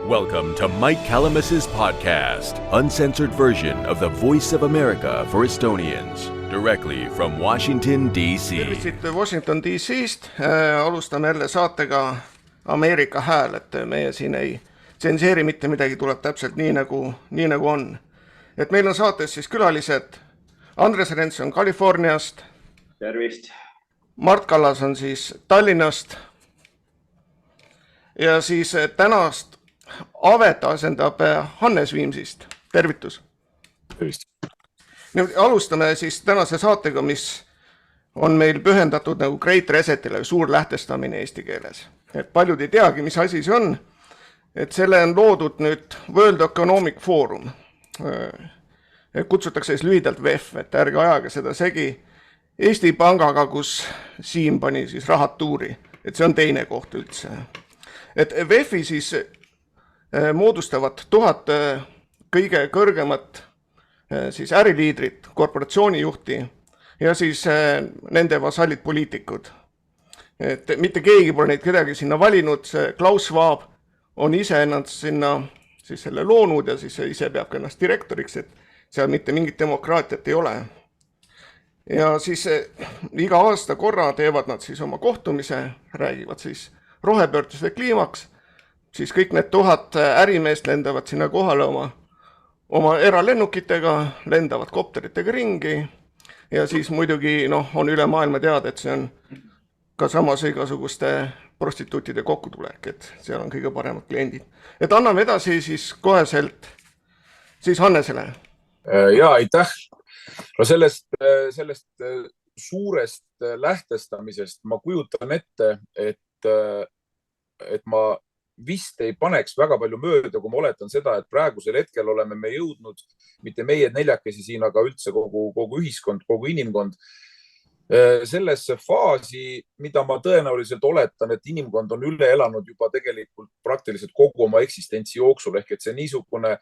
Welcome to Mike Calamus's podcast, uncensored version of the Voice of America for Estonians, directly from Washington, D.C. Tervisid Washington D.C.st. Alustame jälle saatega Ameerika hääl, et meie siin ei tsenseeri mitte midagi, tuleb täpselt nii nagu on. Et meil on saates siis külalised Andres Renson Californiast. Tervist. Mart Kallas on siis Tallinnast. Ja siis tänast Avet asendab Hannes Viimsist. Tervitus. Tervist. Alustame siis tänase saatega, mis on meil pühendatud nagu Great Resetile, suur lähtestamine eesti keeles. Et paljud ei teagi, mis asi see on. Et selle on loodud nüüd World Economic Forum. Kutsutakse siis lühidalt WEF, et ärge ajage seda segi Eesti Pangaga, kus Siim pani siis rahad tuuri. Et see on teine koht üldse. Et WEF-i siis moodustavad 1000 kõige kõrgemat siis äriliidrit, korporatsioonijuhti ja siis nende vasallid poliitikud. Et mitte keegi pole neid kedagi sinna valinud, see Klaus Schwab on ise ennast sinna siis selle loonud ja siis ise peab ennast direktoriks, et seal mitte mingit demokraatiat ei ole. Ja siis iga aasta korra teevad nad siis oma kohtumise, räägivad siis rohepöördest või kliimaks, siis kõik need 1000 ärimeest lendavad sinna kohale oma eralennukitega, lendavad kopteritega ringi ja siis muidugi on üle maailma teada, et see on ka samas igasuguste prostituutide kokkutulek, et seal on kõige paremad kliendid. Et anname edasi siis koheselt siis Hannesele. Ja, aitäh. No sellest suurest lähtestamisest ma kujutan ette, et ma vist ei paneks väga palju mööda, kui ma oletan seda, et praegusel hetkel oleme me jõudnud, mitte meie neljakesi siin, aga üldse kogu ühiskond, kogu inimkond, sellesse faasi, mida ma tõenäoliselt oletan, et inimkond on üle elanud juba tegelikult praktiliselt kogu oma eksistentsi jooksul, ehk et see niisugune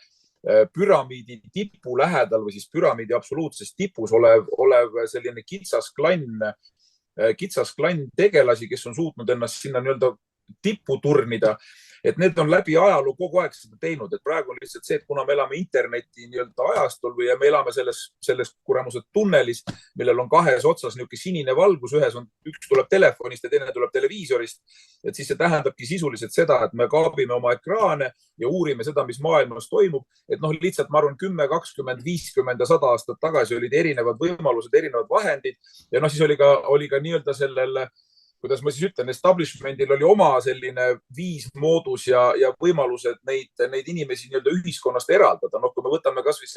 püramiidi tipu lähedal või siis püramiidi absoluutses tipus olev selline kitsas klann tegelasi, kes on suutnud ennast sinna nii-öelda tippu turnida, et need on läbi ajaloo kogu aeg seda teinud, et praegu on lihtsalt see, et kuna me elame interneti nii-öelda ajastul või me elame selles kuramused tunnelis, millel on kahes otsas niisugune sinine valgus, üks tuleb telefonist ja teine tuleb televiisorist, et siis see tähendabki sisuliselt seda, et me kaabime oma ekraane ja uurime seda, mis maailmas toimub, et lihtsalt ma arvan 10, 20, 50 ja 100 aastat tagasi olid erinevad võimalused, erinevad vahendid ja siis oli ka nii-öelda sellel, kuidas ma siis ütlen, establishmentil oli oma selline viis, moodus ja võimalused neid inimesi nii-öelda ühiskonnast eraldada. Kui me võtame kas või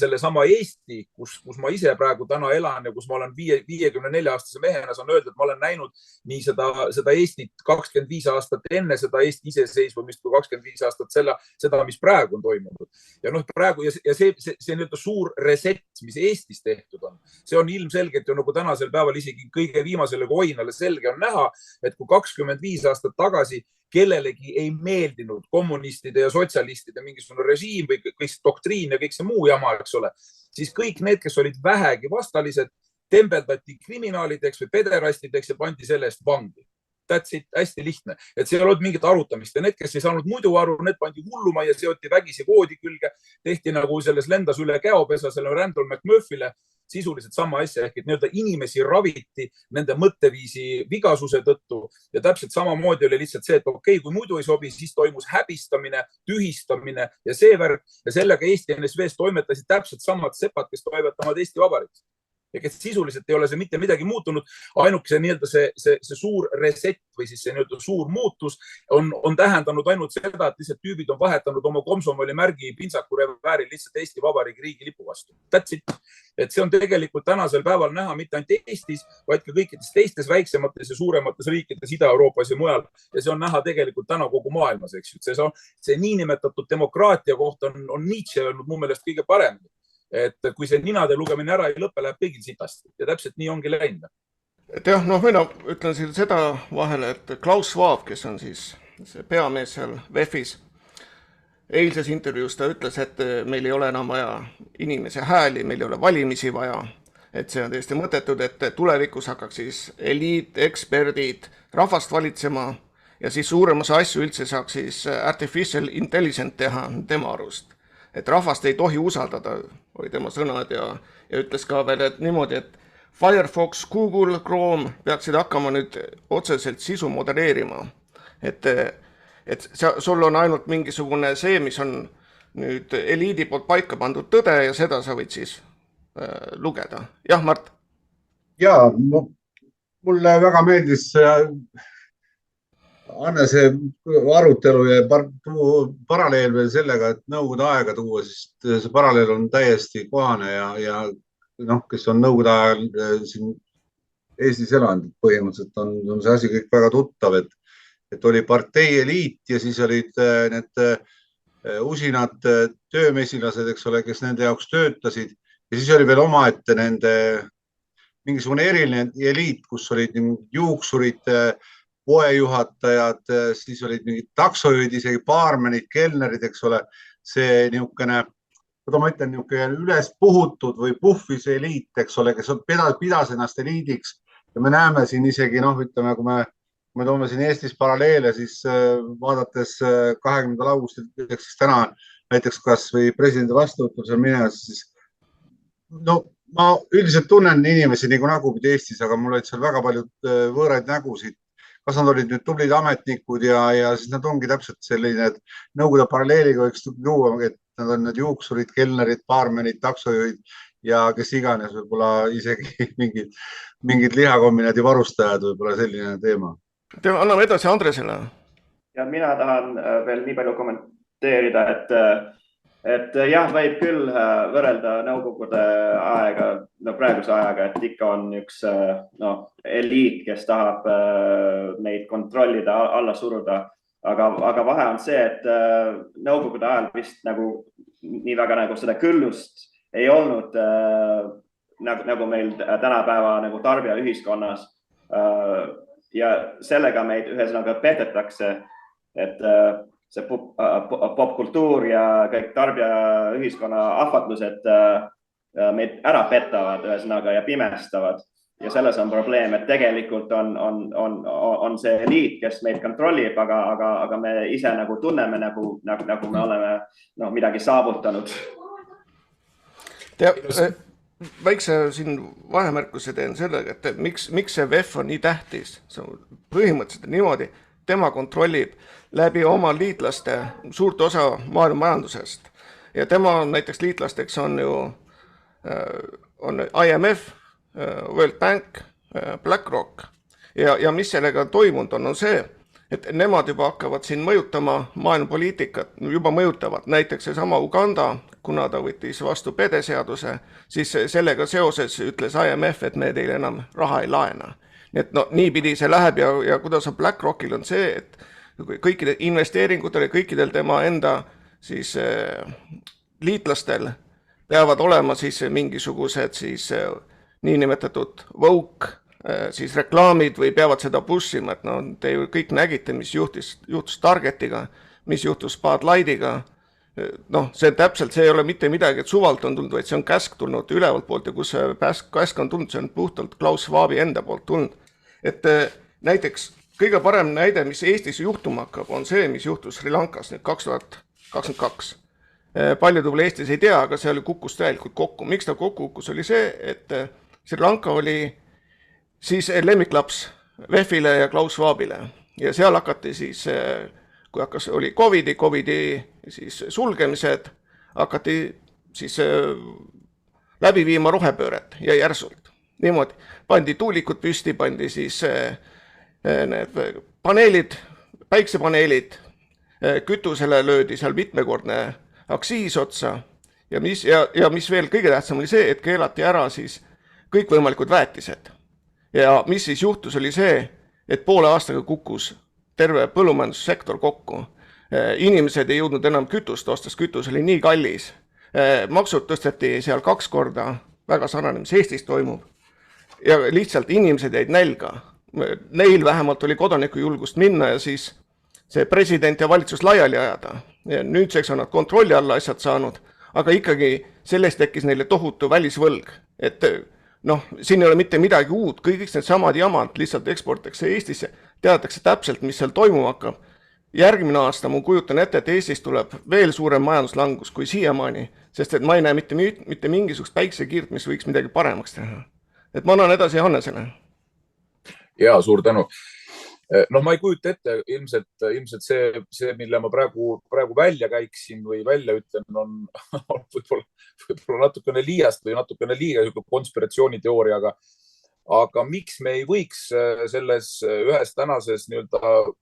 sellesama Eesti, kus ma ise praegu täna elan ja kus ma olen 54-aastase mehena, saan öelda, et ma olen näinud nii seda Eestit 25 aastat enne seda Eesti iseseisvumist kui 25 aastat seda, mis praegu on toimunud. Ja praegu ja see nii-öelda suur reset, mis Eestis tehtud on, see on ilmselgelt ju nagu tänasel päeval isegi kõige viimasele koinale selge on näha, et kui 25 aastat tagasi kellelegi ei meeldinud kommunistide ja sotsialistide mingisugune režiim või kõik see doktriin ja kõik see muu jama, eks ole, siis kõik need, kes olid vähegi vastalised, tembeldati kriminaalideks või pederastideks ja pandi selle eest vangi. That's it, hästi lihtne. Et see ei olnud mingit arutamist ja need, kes ei saanud muidu aru, need pandi hulluma ja seoti vägisi voodi külge, tehti nagu selles lendas üle käopesa selle Randall McMurphyle sisuliselt sama asja, ehk et nii-öelda inimesi raviti nende mõtteviisi vigasuse tõttu ja täpselt samamoodi oli lihtsalt see, et okei, kui muidu ei sobi, siis toimus häbistamine, tühistamine ja see värk ja sellega Eesti NSV-s toimetasid täpselt samad sepad, kes toimetavad Eesti Vabariigis. Ja kes sisuliselt ei ole see mitte midagi muutunud, ainuke see nii-öelda see suur reset või siis see nii-öelda suur muutus on tähendanud ainult seda, et lihtsalt tüübid on vahetanud oma komsomoli märgi pintsaku revääril lihtsalt Eesti Vabariigi riigi lipu vastu. That's it. Et see on tegelikult tänasel päeval näha mitte ainult Eestis, vaid ka kõikides teistes väiksemates ja suuremates riikides Ida-Euroopas ja mujal. Ja see on näha tegelikult täna kogu maailmas, eks ju. See niinimetatud demokraatia kohta on Nietzsche öelnud mu meelest kõige paremini. Et kui see ninade lugemine ära ei lõppe, läheb kõigil sitasti. Ja täpselt nii ongi läinud. Et jah, mina ütlen siin seda vahele, et Klaus Schwab, kes on siis see peamees seal WEF-is, eilses intervjuus ta ütles, et meil ei ole enam vaja inimese hääli, meil ei ole valimisi vaja. Et see on täiesti mõttetud, et tulevikus hakkaks siis eliit, eksperdid, rahvast valitsema ja siis suuremas asju üldse saaks siis artificial intelligent teha tema arust. Et rahvast ei tohi usaldada, oli tema sõnad ja ütles ka veel, et niimoodi, et Firefox, Google, Chrome peaksid hakkama nüüd otseselt sisu modereerima. Et sul on ainult mingisugune see, mis on nüüd eliidi poolt paika pandud tõde ja seda sa võid siis lugeda. Jah, Mart? Jaa, mulle väga meeldis Anne see arutelu ja paralleel veel sellega, et nõukogude aega tuua, sest see paralleel on täiesti kohane ja kes on nõukogude ajal siin Eestis elanud, põhimõtteliselt on see asi kõik väga tuttav, et oli partei eliit ja siis olid need usinad töömesilased, eks ole, kes nende jaoks töötasid ja siis oli veel omaette nende mingisugune eriline eliit, kus olid juuksurid, poejuhatajad, siis olid mingid taksojuhid, isegi baarmenid, kelnerid, eks ole, see niisugune, ma ütlen, üles puhutud või puhvis eliit, eks ole, kes pidas ennast eliidiks ja me näeme siin isegi, ütleme, kui me toome siin Eestis paralleele, siis vaadates 20. augustil, siis täna näiteks kas või presidendi vastuvõtlusel minemas, siis ma üldiselt tunnen inimesi nagu nägupidi Eestis, aga mul olid seal väga paljud võõraid nägusid. Kas nad olid nüüd tublid ametnikud ja siis nad ongi täpselt selline, et nõukogude paralleeliga võiks tuua, et nad on need juuksurid, kelnerid, baarmenid, taksojuhid ja kes iganes võib-olla isegi mingid lihakombinaadi varustajad, võib-olla selline teema. Anname edasi Andresele. Ja mina tahan veel nii palju kommenteerida, et jah, võib küll võrrelda nõukogude aega, praeguse ajaga, et ikka on üks eliit, kes tahab neid kontrollida, alla suruda. Aga vahe on see, et nõukogude ajal vist nii väga seda küllust ei olnud nagu meil tänapäeva tarbija ühiskonnas. Ja sellega meid ühesõnaga petetakse, et see popkultuur ja kõik tarbija ühiskonna ahvatlused meid ära petavad ühesõnaga ja pimestavad. Ja selles on probleem, et tegelikult on see eliit, kes meid kontrollib, aga me ise tunneme, nagu me oleme midagi saavutanud. Väikse siin vahemärkuse teen sellega, et miks see VEF on nii tähtis. See on põhimõtteliselt niimoodi, tema kontrollib läbi oma liitlaste suurt osa maailma majandusest. Ja tema näiteks liitlasteks on ju IMF, World Bank, BlackRock. Ja mis sellega toimunud on see, et nemad juba hakkavad siin mõjutama maailmapoliitikat, juba mõjutavad. Näiteks seesama Uganda, kuna ta võttis vastu pedeseaduse, siis sellega seoses ütles IMF, et me teile enam raha ei laena. Nii et niipidi see läheb ja kuidas on BlackRockil on see, et kõikidel investeeringutel ja kõikidel tema enda siis liitlastel peavad olema siis mingisugused siis niinimetatud woke siis reklaamid või peavad seda pushima, et te ju kõik nägite, mis juhtus Targetiga, mis juhtus Bud Lightiga. See täpselt, see ei ole mitte midagi, et suvalt on tulnud, vaid see on käsk tulnud ülevalt poolt ja kus see käsk on tulnud, see on puhtalt Klaus Schwabi enda poolt tulnud. Et näiteks kõige parem näide, mis Eestis juhtuma hakkab, on see, mis juhtus Sri Lankas nüüd 2022. Paljud võib-olla Eestis ei tea, aga see oli kukkus täielikult kokku. Miks ta kokku kukkus oli see, et Sri Lanka oli siis lemmiklaps VEF-ile ja Klaus Schwabile. Ja seal hakati siis, kui oli Covidi siis sulgemised, hakati siis läbi viima rohepööret ja järsult. Niimoodi pandi tuulikud püsti, pandi siis need paneelid, päiksepaneelid, kütusele löödi seal mitmekordne aktsiis otsa ja mis veel kõige tähtsam oli see, et keelati ära siis kõikvõimalikud väetised. Ja mis siis juhtus oli see, et poole aastaga kukkus terve põllumajandussektor kokku. Inimesed ei jõudnud enam kütust ostes, kütus oli nii kallis. Maksud tõsteti seal 2 korda, väga sarnane, mis Eestis toimub. Ja lihtsalt inimesed jäid nälga. Neil vähemalt oli kodaniku julgust minna ja siis see president ja valitsus laiali ajada. Ja nüüdseks on nad kontrolli alla asjad saanud, aga ikkagi sellest tekkis neile tohutu välisvõlg. Et siin ei ole mitte midagi uut, kõigiks need samad jamad lihtsalt eksportakse Eestisse. teatakse täpselt, mis seal toimuma hakkab. Järgmine aasta ma kujutan ette, et Eestis tuleb veel suurem majanduslangus kui siiamaani, sest et ma ei näe mitte mingisugust päiksekiirt, mis võiks midagi paremaks teha. Et ma annan edasi Hannesele. Ja, suur tänu. No ma ei kujuta ette, ilmselt see, mille ma praegu välja käiksin või välja ütlen, on võib-olla natukene liiast või natukene liiga konspiratsiooniteooriaga. Aga miks me ei võiks selles ühes tänases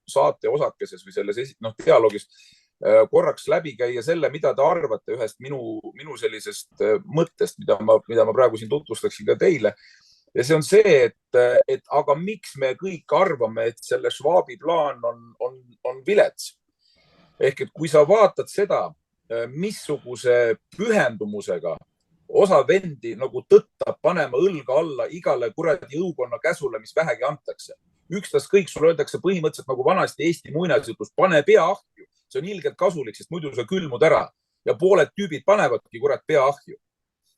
saate osakeses või selles dialoogis korraks läbi käia selle, mida te arvate ühest minu sellisest mõttest, mida ma praegu siin tutvustaksin ka teile. Ja see on see, et aga miks me kõik arvame, et selle Schwabi plaan on vilets. Ehk et kui sa vaatad seda, missuguse pühendumusega osa vendi nagu tõttab panema õlga alla igale kuradi õukonna käsule, mis vähegi antakse. Ükstas kõik sulle öeldakse põhimõtteliselt nagu vanasti Eesti muinasjutus, pane pea ahju. See on ilgelt kasulik, sest muidu sa külmud ära ja pooled tüübid panevadki kurat pea ahju.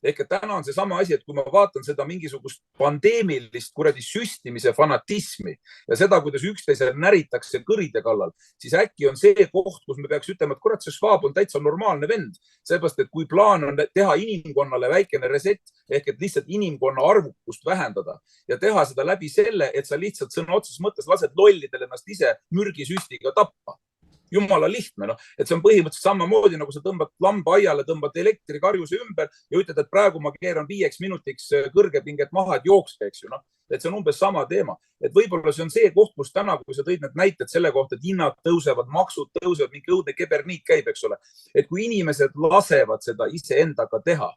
Ehk et täna on see sama asi, et kui ma vaatan seda mingisugust pandeemilist kuradi süstimise fanatismi ja seda, kuidas üksteisel näritakse kõride kallal, siis äkki on see koht, kus me peaks ütlema, et kurat, see Schwab on täitsa normaalne vend. Seepärast, et kui plaan on teha inimkonnale väikene reset, ehk et lihtsalt inimkonna arvukust vähendada ja teha seda läbi selle, et sa lihtsalt sõna otseses mõttes lased lollidel ennast ise mürgisüstiga tappa. Jumala lihtne, et see on põhimõtteliselt samamoodi, nagu sa tõmbad lamba aiale, tõmbad elektrikarjuse ümber ja ütled, et praegu ma keeran 5 minutiks kõrgepinget maha, et jookske, eks ju. Et see on umbes sama teema. Et võib-olla see on see koht, kus täna, kui sa tõid need näited selle kohta, et hinnad tõusevad, maksud tõusevad, mingi õudne keberniik käib, eks ole. Et kui inimesed lasevad seda iseendaga teha,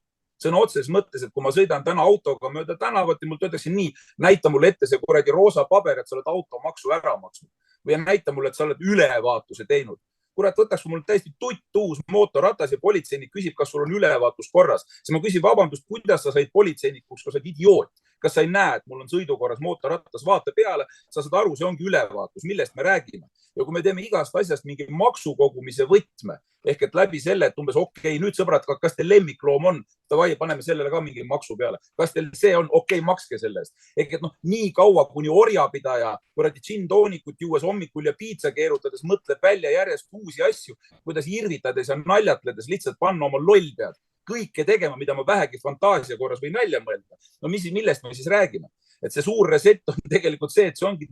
sõna otseses mõttes, et kui ma sõidan täna autoga mööda tänavat ja mul töötakse nii, näita mulle ette see kuradi roosa paber, et sa oled automaksu ära maksnud. Või näita mulle, et sa oled ülevaatuse teinud. Kurat, võtaks mul täiesti uus mootorratas ja politseinik küsib, kas sul on ülevaatus korras. Siis ma küsin, vabandust, kuidas sa said politseinikuks, kui sa oled idioot? Kas sa ei näe, et mul on sõidukorras mootorratas, vaata peale, sa saad aru, see ongi ülevaatus, millest me räägime. Ja kui me teeme igast asjast mingi maksukogumise võtme, ehk et läbi selle, et umbes okei, nüüd sõbrad, kas teil lemmikloom on, davai, paneme sellele ka mingi maksu peale. Kas teil see on okei, makske selle eest. Ehk et nii kaua, kuni orjapidaja, kuradi džin-toonikut juues hommikul ja piitsa keerutades mõtleb välja järjest uusi asju, kuidas irvitades ja naljatledes lihtsalt panna oma loll pead. Kõike tegema, mida ma vähegi fantaasia korras või nalja mõelda. No millest me siis räägime? Et see suur reset on tegelikult see, et see ongi,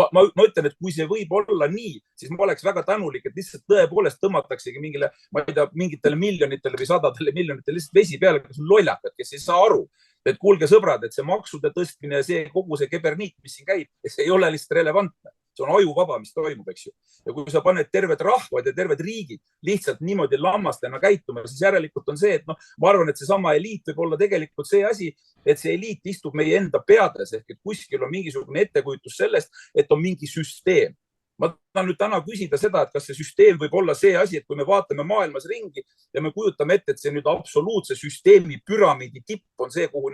ma ütlen, et kui see võib olla nii, siis ma oleks väga tänulik, et lihtsalt tõepoolest tõmmataksegi mingitele miljonitele või sadadele miljonitele lihtsalt vesi peale, kes on lollakad, kes ei saa aru. Et kuulge sõbrad, et see maksude tõstmine ja see kogu see keberniik, mis siin käib, see ei ole lihtsalt relevantne. See on ajuvaba, mis toimub, eks ju. Ja kui sa paned terved rahvad ja terved riigid lihtsalt niimoodi lammastena käituma, siis järelikult on see, et ma arvan, et see sama eliit võib olla tegelikult see asi, et see eliit istub meie enda peades, ehk et kuskil on mingisugune ettekujutus sellest, et on mingi süsteem. Ma tahan nüüd täna küsida seda, et kas see süsteem võib olla see asi, et kui me vaatame maailmas ringi ja me kujutame ette, et see nüüd absoluutse süsteemi püramiidi tipp on see, kuhu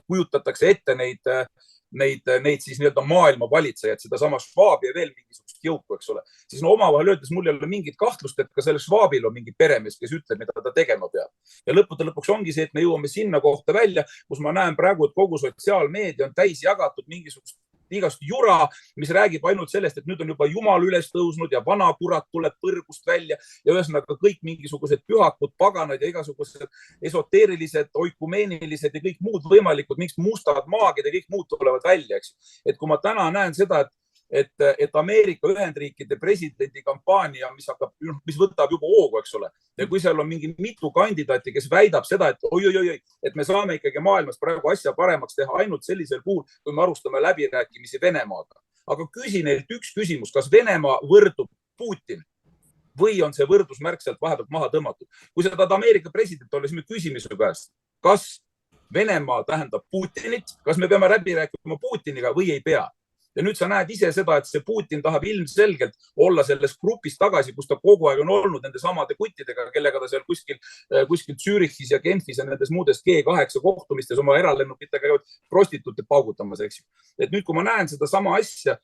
kujutatakse ette neid siis maailma valitsejad, seda sama Schwabi ja veel mingisugust jõuku, eks ole. Siis omavahel öeldes mul ei ole mingit kahtlust, et ka sellel Schwabil on mingi peremees, kes ütleb, mida ta tegema peab. Ja lõpuks ongi see, et me jõuame sinna kohta välja, kus ma näen praegu, et kogu sotsiaalmeedia on täis jagatud mingisugust igast jura, mis räägib ainult sellest, et nüüd on juba Jumal üles tõusnud ja vana kurat tuleb põrgust välja ja ühesõnaga kõik mingisugused pühakud, paganad ja igasugused esoteerilised, oikumeenilised ja kõik muud võimalikud, miks mustad maagid ja kõik muud tulevad välja, eks. Et kui ma täna näen seda, et Ameerika Ühendriikide presidendi kampaania, mis võtab juba hoogu, eks ole. Ja kui seal on mingi mitu kandidaati, kes väidab seda, et et me saame ikkagi maailmas praegu asja paremaks teha ainult sellisel puhul, kui me arustame läbirääkimisi Venemaaga. Aga küsi neilt üks küsimus, kas Venemaa võrdub Putin või on see võrdusmärk sealt vahepealt maha tõmmatud? Kui sa tahad Ameerika president olla, siis me küsime su käest, kas Venemaa tähendab Putinit, kas me peame läbi rääkima Putiniga või ei pea? Ja nüüd sa näed ise seda, et see Putin tahab ilmselgelt olla selles grupis tagasi, kus ta kogu aeg on olnud nende samade kuttidega, kellega ta seal kuskil Zürichis ja Genfis ja nendes muudes G8 kohtumistes oma eralennukitega prostituute paugutamas, eks ju. Et nüüd, kui ma näen seda sama asja,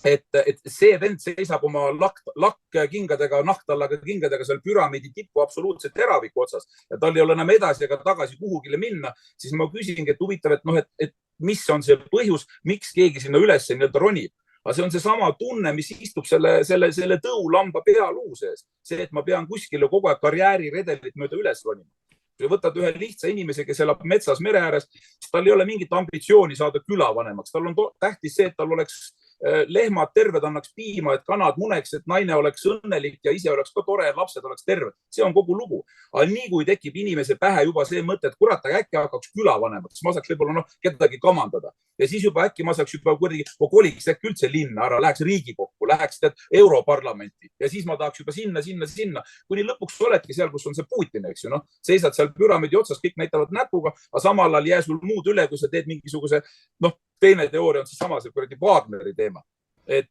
et see vend seisab oma lakkkingadega, nahktallaga kingadega seal püramiidi tippu absoluutselt teraviku otsas ja tal ei ole enam edasi ega tagasi kuhugile minna, siis ma küsingi, et huvitav, et mis on see põhjus, miks keegi sinna üles ronib. Aga see on seesama tunne, mis istub selle tõulamba pealuu sees. See, et ma pean kuskile kogu aeg karjääriredelit mööda üles ronima. Kui võtad ühe lihtsa inimese, kes elab metsas mere ääres, siis tal ei ole mingit ambitsiooni saada külavanemaks. Tal on tähtis see, et tal oleks lehmad terved, annaks piima, et kanad muneks, et naine oleks õnnelik ja ise oleks ka tore, lapsed oleks terved. See on kogu lugu. Aga nii kui tekib inimese pähe juba see mõte, et kurat, äkki hakkaks külavanemaks, siis ma saaks võib-olla kedagi kamandada. Ja siis juba äkki ma saaks juba koliks äkki üldse linna ära, läheks Riigikokku, läheks Europarlamenti ja siis ma tahaks juba sinna. Kuni lõpuks oledki seal, kus on see Putin, eks ju, seisad seal püramiidi otsas, kõik näitavad näpuga, aga samal ajal jää sul muud üle, kui sa teed mingisuguse, teine teooria on siis sama see Wagneri teema. Et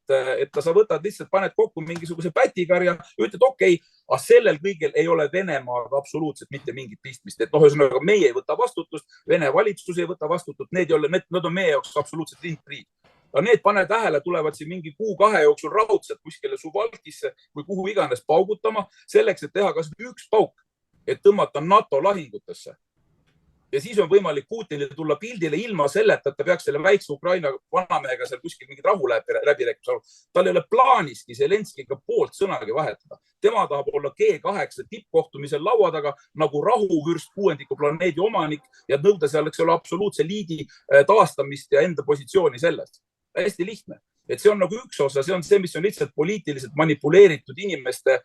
sa võtad lihtsalt, paned kokku mingisuguse pätikarja ja ütled, okei, aga sellel kõigil ei ole Venemaaga absoluutselt mitte mingit pistmist. Et ühesõnaga meie ei võta vastutust, Vene valitsus ei võta vastutust, need on meie jaoks absoluutselt lindpriid. Aga need pane tähele, tulevad siin mingi kuu-kahe jooksul raudselt kuskile Suvalkisse või kuhu iganes paugutama selleks, et teha kas üks pauk, et tõmmata NATO lahingutesse. Ja siis on võimalik Putinile tulla pildile ilma selleta, et ta peaks selle väikse Ukraina vanamehega seal kuskil mingid rahu läbirääkimised. Tal ei ole plaaniski Zelenskiga poolt sõnagi vahetada. Tema tahab olla G8 tippkohtumisel laua taga nagu rahuvürst kuuendiku planeedi omanik ja nõuda seal absoluutse liidi taastamist ja enda positsiooni sellest. Hästi lihtne. Et see on nagu üks osa, see on see, mis on lihtsalt poliitiliselt manipuleeritud inimeste,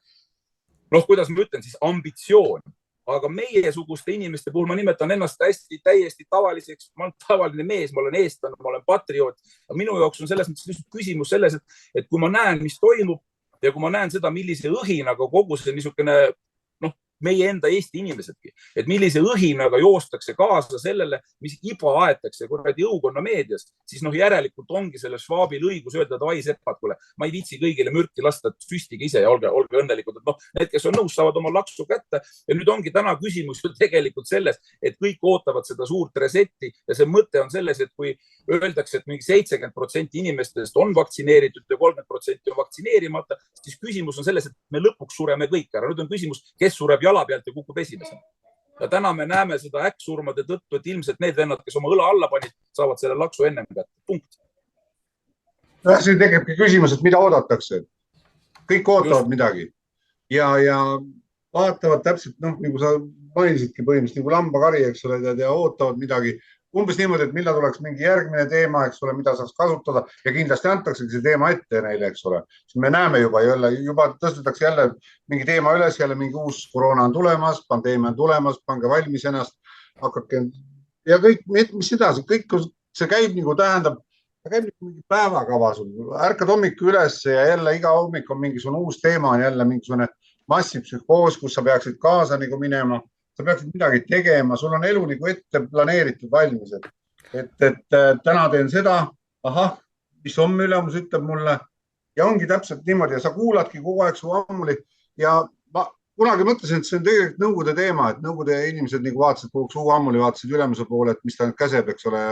kuidas ma ütlen siis, ambitsioon. Aga meiesuguste inimeste puhul ma nimetan ennast täiesti tavaliseks, ma olen tavaline mees, ma olen eestlane, ma olen patrioot. Minu jaoks on selles mõttes küsimus selles, et kui ma näen, mis toimub ja kui ma näen seda, millise õhinaga kogu see niisugune meie enda Eesti inimesedki, et millise õhinaga joostakse kaasa sellele, mis iba aetakse kuradi jõukonna meedias, siis järelikult ongi selle Schwabil õigus öelda, et vai seppad, kuule, ma ei viitsi kõigile mürki lasta, et süstige ise ja olge õnnelikud. Need, kes on nõus, saavad oma laksu kätte. Ja nüüd ongi täna küsimus ju tegelikult selles, et kõik ootavad seda suurt resetti ja see mõte on selles, et kui öeldakse, et mingi 70% inimestest on vaktsineeritud ja 30% on vaktsineerimata, siis küsimus on selles, et me lõpuks sureme kõik ära. Nüüd on küsimus, kes sureb jala pealt ja kukub esimesena. Ja täna me näeme seda äkksurmade tõttu, et ilmselt need vennad, kes oma õla alla panid, saavad selle laksu ennem kätte. Punkt. Siin tekibki küsimus, et mida oodatakse. Kõik ootavad midagi ja vaatavad täpselt, nagu sa mainisidki põhimõtteliselt nagu lambakari, eks ole, ja ootavad midagi. Umbes niimoodi, et millal tuleks mingi järgmine teema, eks ole, mida saaks kasutada ja kindlasti antaksegi see teema ette neile, eks ole. Siis me näeme juba tõstetakse jälle mingi teema üles, jälle mingi uus koroona on tulemas, pandeemia on tulemas, pange valmis ennast, hakake ja kõik, mis edasi, kõik see käib nagu tähendab, mingi päevakava sul. Ärkad hommiku üles ja jälle iga hommik on mingisugune uus teema, on jälle mingisugune massipsühhoos, kus sa peaksid kaasa nagu minema. Sa peaksid midagi tegema, sul on elu nagu ette planeeritud valmis, et täna teen seda, mis homme ülemus ütleb mulle ja ongi täpselt niimoodi ja sa kuuladki kogu aeg su ammuli ja ma kunagi mõtlesin, et see on tegelikult nõukogude teema, et nõukogude inimesed nagu vaatasid kogu suu ammuli, vaatasid ülemuse poole, et mis ta nüüd käseb, eks ole,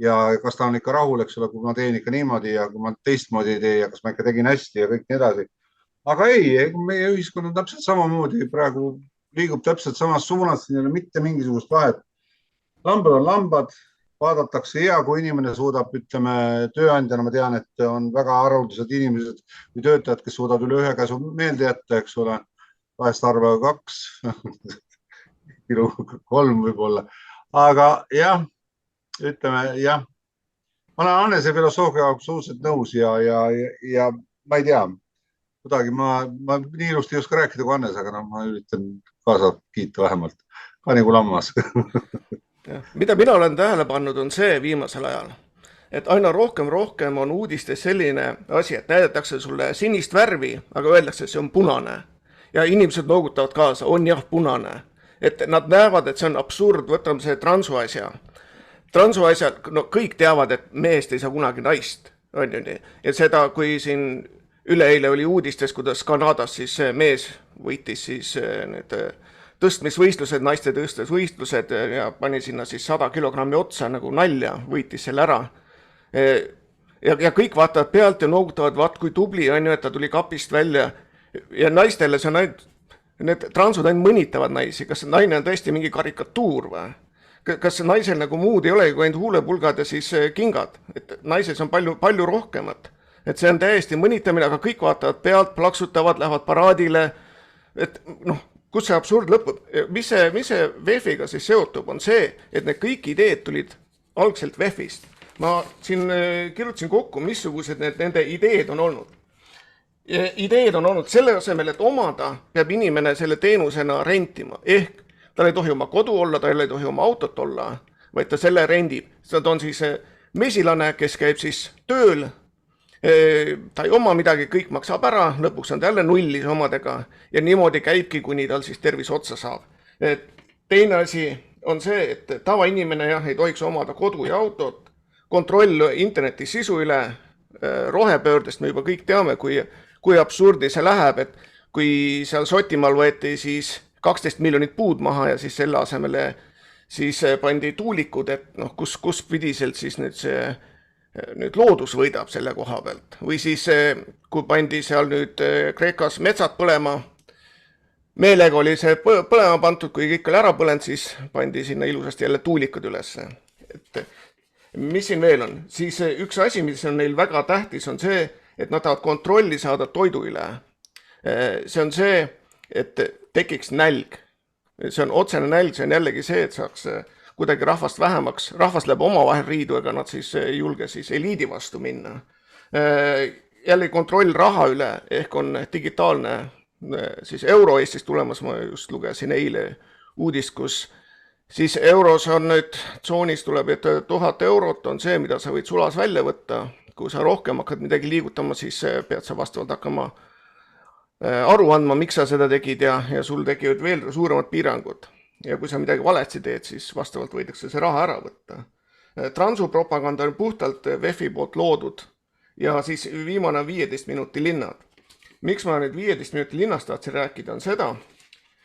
ja kas ta on ikka rahul, eks ole, kui ma teen ikka niimoodi ja kui ma teistmoodi ei tee ja kas ma ikka tegin hästi ja kõik nii edasi. Aga ei, meie ühiskond on täpselt samamoodi praegu liigub täpselt samas suunas, siin ei ole mitte mingisugust vahet. Lambad on lambad, vaadatakse hea, kui inimene suudab, ütleme, tööandjana ma tean, et on väga haruldased inimesed või töötajad, kes suudavad üle ühe käsu meelde jätta, eks ole, vahest arva 2, 3 võib-olla. Aga jah, ütleme, jah, ma olen Annese filosoofiaga absoluutselt nõus ja ma ei tea, kuidagi ma nii ilusti ei oska rääkida kui Annes, aga ma üritan kaasa kiita vähemalt, ka nagu lammas. Mida mina olen tähele pannud on see viimasel ajal, et aina rohkem on uudistes selline asi, et näidatakse sulle sinist värvi, aga öeldakse, et see on punane. Ja inimesed noogutavad kaasa, on jah punane. Et nad näevad, et see on absurd, võtame see transuasja. Transuasja, kõik teavad, et meest ei saa kunagi naist. On ju nii. Ja seda, kui siin üleeile oli uudistes, kuidas Kanadas siis mees võitis siis need tõstmisvõistlused, naiste tõstmisvõistlused ja pani sinna siis 100 kilogrammi otsa nagu nalja, võitis selle ära. Ja kõik vaatavad pealt ja noogutavad, vaat kui tubli on ju, et ta tuli kapist välja. Ja naistele see on ainult, need transud ainult mõnitavad naisi, kas naine on tõesti mingi karikatuur või? Kas naisel nagu muud ei ole kui ainult huulepulgad ja siis kingad? Et naises on palju rohkemat. et see on täiesti mõnitamine, aga kõik vaatavad pealt, plaksutavad, lähevad paraadile, et noh, kus see absurd lõpeb, mis see VEF-iga siis seotub, on see, et need kõik ideed tulid algselt VEF-ist. Ma siin kirjutasin kokku, missugused nende ideed on olnud. Ideed on olnud selle asemel, et omada peab inimene selle teenusena rentima, ehk tal ei tohi oma kodu olla, tal ei tohi oma autot olla, vaid ta selle rendib. Ta on siis mesilane, kes käib siis tööl, ta ei oma midagi, kõik maksab ära, lõpuks on ta jälle nullis omadega ja niimoodi käibki, kuni tal siis tervis otsa saab. Teine asi on see, et tavainimene ei tohiks omada kodu ja autot, kontroll interneti sisu üle, rohepöördest me juba kõik teame, kui absurdi see läheb, et kui seal Sotimaal võeti siis 12 miljonit puud maha ja siis selle asemele siis pandi tuulikud, et noh, kus pidiselt siis nüüd loodus võidab selle koha pealt. Või siis, kui pandi seal nüüd Kreekas metsad põlema, meelega oli see põlema pandud, kui kõik oli ära põlend, siis pandi sinna ilusasti jälle tuulikud üles. Et mis siin veel on? Siis üks asi, mis on neil väga tähtis, on see, et nad tahavad kontrolli saada toidu üle. See on see, et tekiks nälg. See on otsene nälg, see on jällegi see, et saaks kuidagi rahvast vähemaks. Rahvas läheb omavahel riidu, ega nad siis ei julge siis eliidi vastu minna. Jällegi kontroll raha üle, ehk on digitaalne siis euro Eestis tulemas, ma just lugesin eile uudist, kus siis euros on nüüd tsoonis tuleb, et 1000 eurot on see, mida sa võid sulas välja võtta. Kui sa rohkem hakkad midagi liigutama, siis pead sa vastavalt hakkama aru andma, miks sa seda tegid ja sul tekivad veel suuremad piirangud. Ja kui sa midagi valesti teed, siis vastavalt võidakse see raha ära võtta. Transupropaganda on puhtalt VEF-i poolt loodud ja siis viimane 15 minuti linnad. Miks ma nüüd 15 minuti linnast tahtsin rääkida on seda,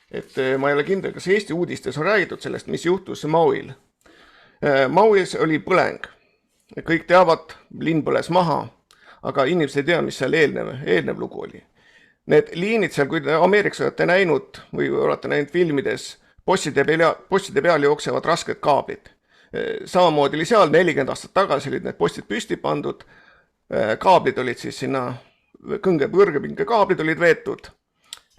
et ma ei ole kindel, kas Eesti uudistes on räägitud sellest, mis juhtus Mauil. Mauis oli põleng. Kõik teavad, linn põles maha, aga inimesed ei tea, mis seal eelnev lugu oli. Need liinid seal, kui te Ameerikas olete näinud või olete näinud filmides, postide peal jooksevad rasked kaablid. Samamoodi oli seal 40 aastat tagasi olid need postid püsti pandud, kaablid olid siis sinna, kõrgepinge kaablid olid veetud.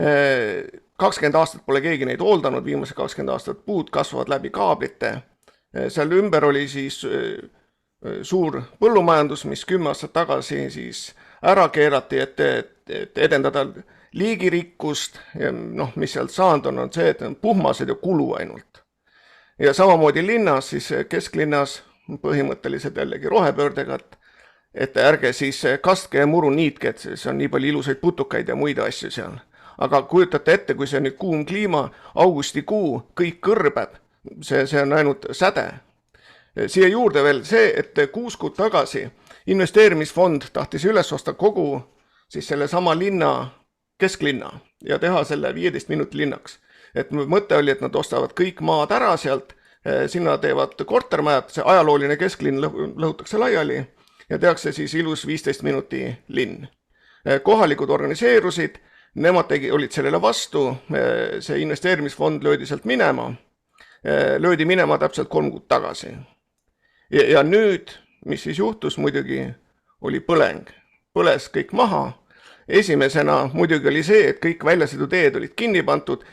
20 aastat pole keegi neid hooldanud, viimase 20 aastat puud kasvavad läbi kaablite. Seal ümber oli siis suur põllumajandus, mis 10 aastat tagasi siis ära keerati, et edendada liigirikkust ja mis sealt saanud on see, et on puhmased ja kulu ainult. Ja samamoodi linnas, siis kesklinnas põhimõtteliselt jällegi rohepöördega, et ärge siis kastke ja muru niitke, et see on nii palju ilusaid putukaid ja muid asju seal. Aga kujutate ette, kui see on nüüd kuum kliima, augustikuu, kõik kõrbeb, see on ainult säde. Siia juurde veel see, et 6 kuud tagasi investeerimisfond tahtis üles osta kogu siis selle sama linna, kesklinna ja teha selle 15 minuti linnaks. Et mõte oli, et nad ostavad kõik maad ära sealt, sinna teevad kortermajad, see ajalooline kesklinn lõhutakse laiali ja tehakse siis ilus 15 minuti linn. Kohalikud organiseerusid, nemad olid sellele vastu, see investeerimisfond löödi sealt minema, löödi minema täpselt 3 kuud tagasi. Ja nüüd, mis siis juhtus, muidugi oli põleng. Põles kõik maha. Esimesena muidugi oli see, et kõik väljasõiduteed olid kinni pandud.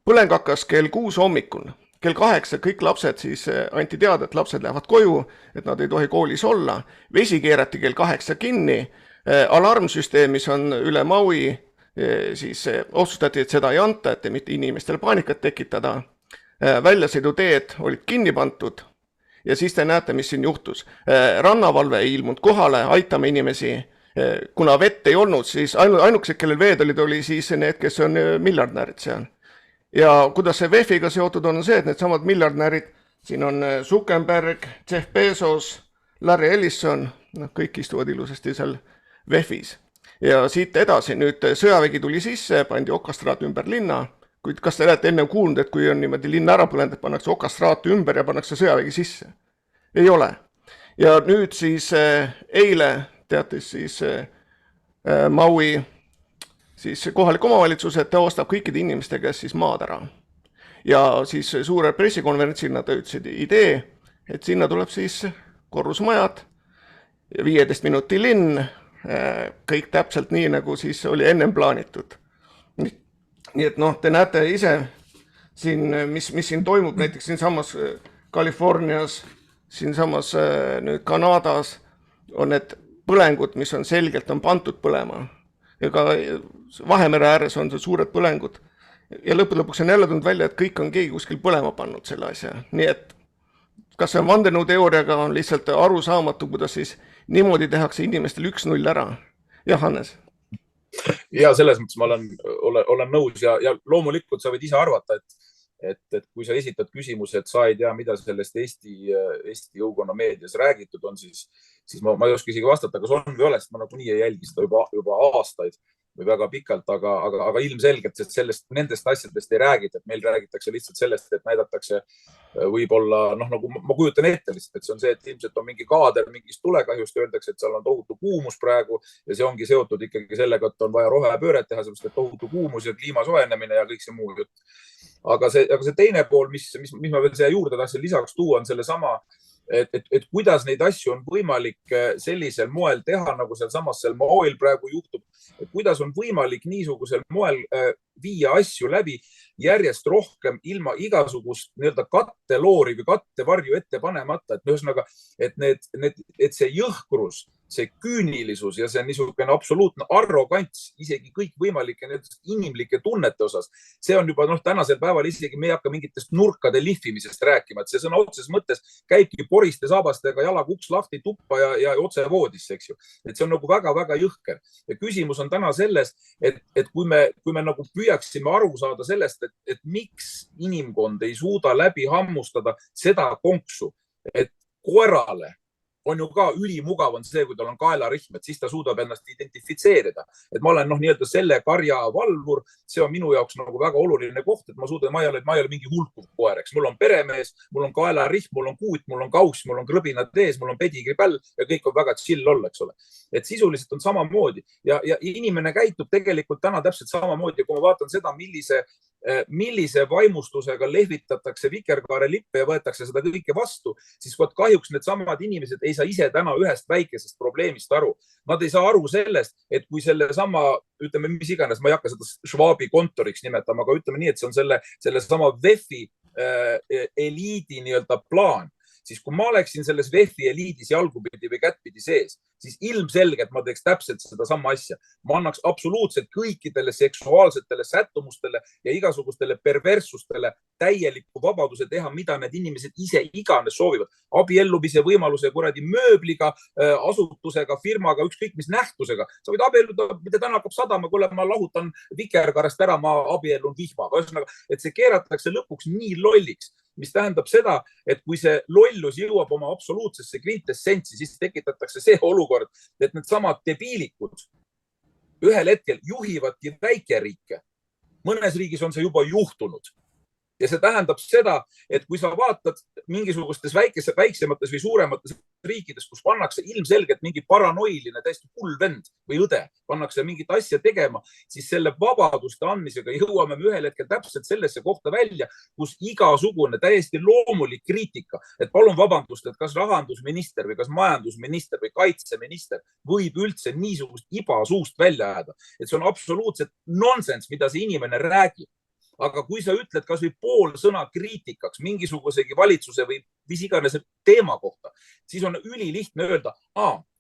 Põleng hakkas kell 6 hommikul. Kell 8 kõik lapsed siis anti teada, et lapsed lähevad koju, et nad ei tohi koolis olla. Vesi keerati kell 8 kinni. Alarmsüsteem, mis on üle Maui, siis otsustati, et seda ei anta, et mitte inimestele paanikat tekitada. Väljasõiduteed olid kinni pandud. Ja siis te näete, mis siin juhtus. Rannavalve ei ilmunud kohale, aitame inimesi. Kuna vett ei olnud, siis ainukesed, kellel veed oli siis need, kes on miljardnärid seal. Ja kuidas see VEF-iga seotud on see, et need samad miljardnärid, siin on Zuckerberg, Jeff Bezos, Larry Ellison, kõik istuvad ilusasti seal VEF-is. Ja siit edasi, nüüd sõjavägi tuli sisse, pandi okastraat ümber linna. Kuid kas te olete enne kuulnud, et kui on niimoodi linn ära põlenud, et pannakse okastraati ümber ja pannakse sõjavägi sisse? Ei ole. Ja nüüd siis eile teatis siis Maui siis kohalik omavalitsus, et ta ostab kõikide inimeste käest siis maad ära. Ja siis suure pressikonverentsil nad ütlesid idee, et sinna tuleb siis korrusmajad ja 15 minuti linn, kõik täpselt nii, nagu siis oli ennem plaanitud. Nii et noh, te näete ise siin, mis siin toimub, näiteks siin samas Californias, siin samas nüüd Kanadas on need põlengud, mis on selgelt on pandud põlema. Ja ka Vahemere ääres on suured põlengud. Ja lõpuks on jälle tulnud välja, et kõik on keegi kuskil põlema pannud selle asja. Nii et kas see vandenõuteooriaga on lihtsalt aru saamatu, kuidas siis niimoodi tehakse inimestel 1-0 ära. Ja Hannes? Ja selles mõttes ma olen nõus ja loomulikult sa võid ise arvata, et kui sa esitad küsimuse, et sa ei tea, mida sellest Eesti jõukonna meedias räägitud on, siis ma ei oska isegi vastata, kas on või ole, sest ma nagunii ei jälgi seda juba aastaid või väga pikalt, aga ilmselgelt, et nendest asjadest ei räägita, et meil räägitakse lihtsalt sellest, et näidatakse võib-olla, nagu ma kujutan ette lihtsalt, et see on see, et ilmselt on mingi kaader mingist tulekahjust, öeldakse, et seal on tohutu kuumus praegu ja see ongi seotud ikkagi sellega, et on vaja rohepööret teha, sellepärast et tohutu kuumus ja kliima soojenemine ja kõik see muu jutt. Aga see teine pool, mis ma veel siia juurde tahtsin lisaks tuua, on selle sama, et kuidas neid asju on võimalik sellisel moel teha, nagu sealsamas Maoil praegu juhtub, et kuidas on võimalik niisugusel moel viia asju läbi järjest rohkem ilma igasugust katteloori või kattevarju ette panemata, et ühesõnaga, et see jõhkrus, see küünilisus ja see niisugune absoluutne arrogants isegi kõik võimalike inimlike tunnete osas, see on juba tänasel päeval isegi me ei hakka mingitest nurkade lihvimisest rääkima, et see sõna otses mõttes käibki poriste saabastega jalaga uks lahti tuppa ja otse voodisse, eks ju. Et see on nagu väga-väga jõhker. Ja küsimus on täna selles, et kui me nagu püüaksime aru saada sellest, et miks inimkond ei suuda läbi hammustada seda konksu, et koerale on ju ka ülimugav on see, kui tal on kaelarihm, et siis ta suudab ennast identifitseerida. Et ma olen nii-öelda selle karja valvur, see on minu jaoks nagu väga oluline koht, et ma ei ole mingi hulkuv koer, eks. Mul on peremees, mul on kaelarihm, mul on kuut, mul on kauss, mul on krõbinad ees, mul on pedigripäll ja kõik on väga chill olla, eks ole. Et sisuliselt on samamoodi ja inimene käitub tegelikult täna täpselt samamoodi, kui ma vaatan seda, millise vaimustusega lehvitatakse vikerkaare lippe ja võetakse seda kõike vastu, siis kahjuks need samad inimesed ei saa ise täna ühest väikesest probleemist aru. Nad ei saa aru sellest, et kui selle sama, ütleme, mis iganes, ma ei hakka seda Schwabi kontoriks nimetama, aga ütleme nii, et see on selle sama VEF-i eliidi nii-öelda plaan, siis kui ma oleksin selles VEF-i eliidis jalgupidi või kättpidi sees, siis ilmselgelt ma teeks täpselt seda sama asja. Ma annaks absoluutselt kõikidele seksuaalsetele sättumustele ja igasugustele perverssustele täieliku vabaduse teha, mida need inimesed ise iganes soovivad. Abiellumise võimaluse kuradi mööbliga, asutusega, firmaga, ükskõik mis nähtusega. Sa võid abielluda, mida täna hakkab sadama, kui ma lahutan vikerkaarest ära, ma abiellun vihmaga. Et see keeratakse lõpuks nii lolliks, mis tähendab seda, et kui see lollus jõuab oma absoluutsesse kvintessentsi, siis tekitatakse see olukord, et need samad debiilikud ühel hetkel juhivadki väikeriike. Mõnes riigis on see juba juhtunud. Ja see tähendab seda, et kui sa vaatad mingisugustes väiksemates või suuremates riikides, kus pannakse ilmselgelt mingi paranoiline, täiesti hull vend või õde, pannakse mingit asja tegema, siis selle vabaduste andmisega jõuame me ühel hetkel täpselt sellesse kohta välja, kus igasugune täiesti loomulik kriitika, et palun vabandust, et kas rahandusminister või kas majandusminister või kaitseminister võib üldse niisugust ibasuust välja ajada. Et see on absoluutselt nonsense, mida see inimene räägib. Aga kui sa ütled kas või pool sõna kriitikaks mingisugusegi valitsuse või mis iganes teema kohta, siis on ülilihtne öelda,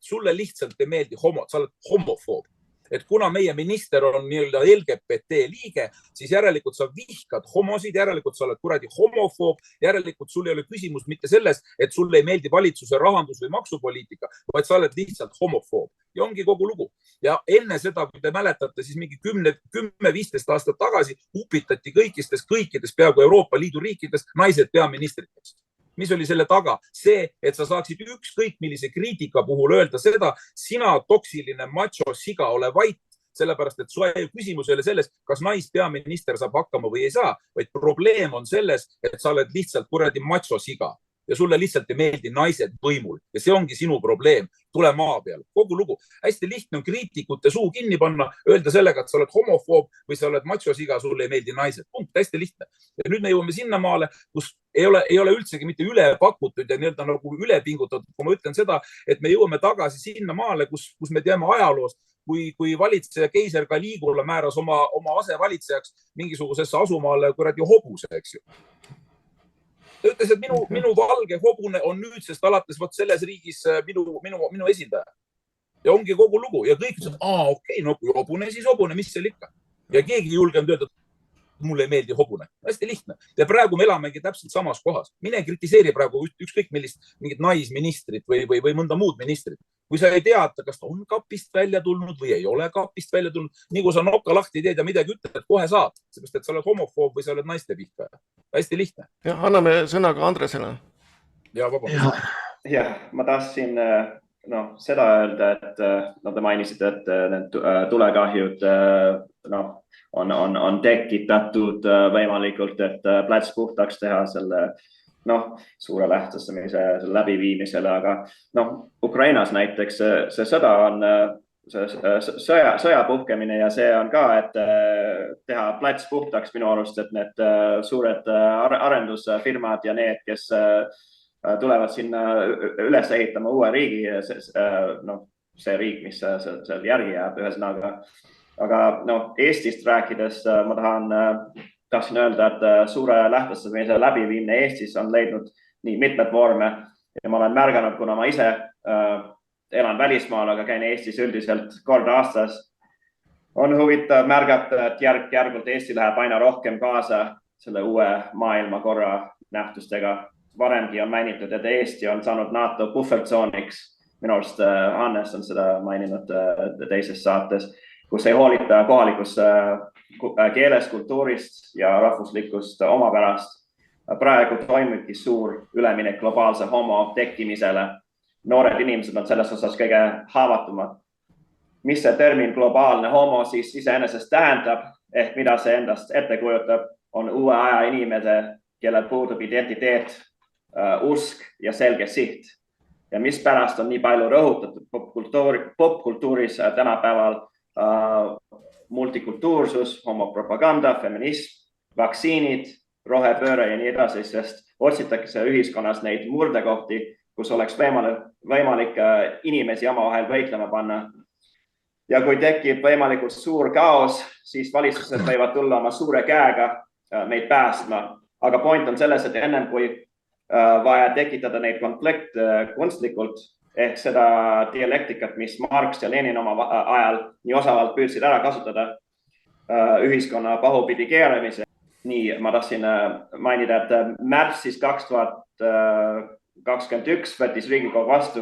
sulle lihtsalt ei meeldi homo, sa oled homofoob. Et kuna meie minister on nii-öelda LGBT liige, siis järelikult sa vihkad homosid, järelikult sa oled kuradi homofoob, järelikult sul ei ole küsimus mitte selles, et sulle ei meeldi valitsuse rahandus- või maksupoliitika, vaid sa oled lihtsalt homofoob. Ja ongi kogu lugu. Ja enne seda, kui te mäletate, siis mingi 10-15 aastat tagasi upitati kõikides peaaegu Euroopa Liidu riikides naised peaministriteks. Mis oli selle taga? See, et sa saaksid ükskõik millise kriitika puhul öelda seda, sina toksiline macho siga ole vait, sellepärast, et su küsimus ei ole selles, kas naispeaminister saab hakkama või ei saa, vaid probleem on selles, et sa oled lihtsalt kuradi macho siga ja sulle lihtsalt ei meeldi naised võimul ja see ongi sinu probleem. Tule maa peale. Kogu lugu. Hästi lihtne on kriitikute suu kinni panna, öelda sellega, et sa oled homofoob või sa oled macho siga, sulle ei meeldi naised. Punkt, hästi lihtne. Ja nüüd me jõuame sinna maale, kus ei ole üldsegi mitte üle pakutud ja nii-öelda nagu üle pingutatud, kui ma ütlen seda, et me jõuame tagasi sinna maale, kus me teame ajaloost, kui valitseja keiser Caligula määras oma asevalitsejaks mingisugusesse asumaale kuradi hobuse, eks ju. Ta ütles, et minu valge hobune on nüüdsest alates vot selles riigis minu esindaja. Ja ongi kogu lugu. Ja kõik ütlesid, okei, no kui hobune, siis hobune, mis seal ikka. Ja keegi ei julgenud öelda, et mulle ei meeldi hobune. Hästi lihtne. Ja praegu me elamegi täpselt samas kohas. Mine kritiseeri praegu ükskõik mingit naisministrit või mõnda muud ministrit. Kui sa ei teata, kas ta on kapist välja tulnud või ei ole kapist välja tulnud, nii kui sa nokka lahti teed ja midagi ütled, kohe saad, sest et sa oled homofoob või sa oled naiste pihkaja. Hästi lihtne. Jah, anname sõna ka Andresele. Ja, vabandust. Jah, ma tahtsin seda öelda, et te mainisite, et need tulekahjud on tekitatud võimalikult, et plats puhtaks teha selle suure lähtustamise läbiviimisele, aga Ukrainas näiteks see sõda on sõja puhkemine ja see on ka, et teha plats puhtaks minu arust, et need suured arendusfirmad ja need, kes tulevad sinna üles ehitama uue riigi, see riik, mis seal järgi jääb ühesõnaga. Aga Eestist rääkides ma tahtsin öelda, et suure lähtustamise läbiviimine Eestis on leidnud nii mitmed vorme ja ma olen märganud, kuna ma ise elan välismaal, aga käin Eestis üldiselt kord aastas. On huvitav märgata, et järk-järgult Eesti läheb aina rohkem kaasa selle uue maailmakorra nähtustega. Varemgi on mainitud, et Eesti on saanud NATO puhvertsooniks. Minu arust Hannes on seda maininud teises saates, kus ei hoolita kohalikust keelest, kultuurist ja rahvuslikust omapärast. Praegu toimibki suur üleminek globaalse homo tekkimisele. Noored inimesed on selles osas kõige haavatumad. Mis see termin globaalne homo siis iseenesest tähendab, ehk mida see endast ette kujutab, on uue aja inimese, kellel puudub identiteet, usk ja selge siht. Ja mis pärast on nii palju rõhutatud popkultuuris tänapäeval multikultuursus, homopropaganda, feminism, vaktsiinid, rohepööre ja nii edasi, sest otsitakse ühiskonnas neid murdekohti, kus oleks võimalik inimesi omavahel võitlema panna. Ja kui tekib võimalikult suur kaos, siis valitsused võivad tulla oma suure käega meid päästma. Aga point on selles, et ennem kui vaja tekitada neid konflikte kunstlikult, ehk seda dialektikat, mis Marx ja Lenin oma ajal nii osavalt püüdsid ära kasutada ühiskonna pahupidi keeramise. Nii, ma tahtsin mainida, et märtsis 2021 võttis Riigikogu vastu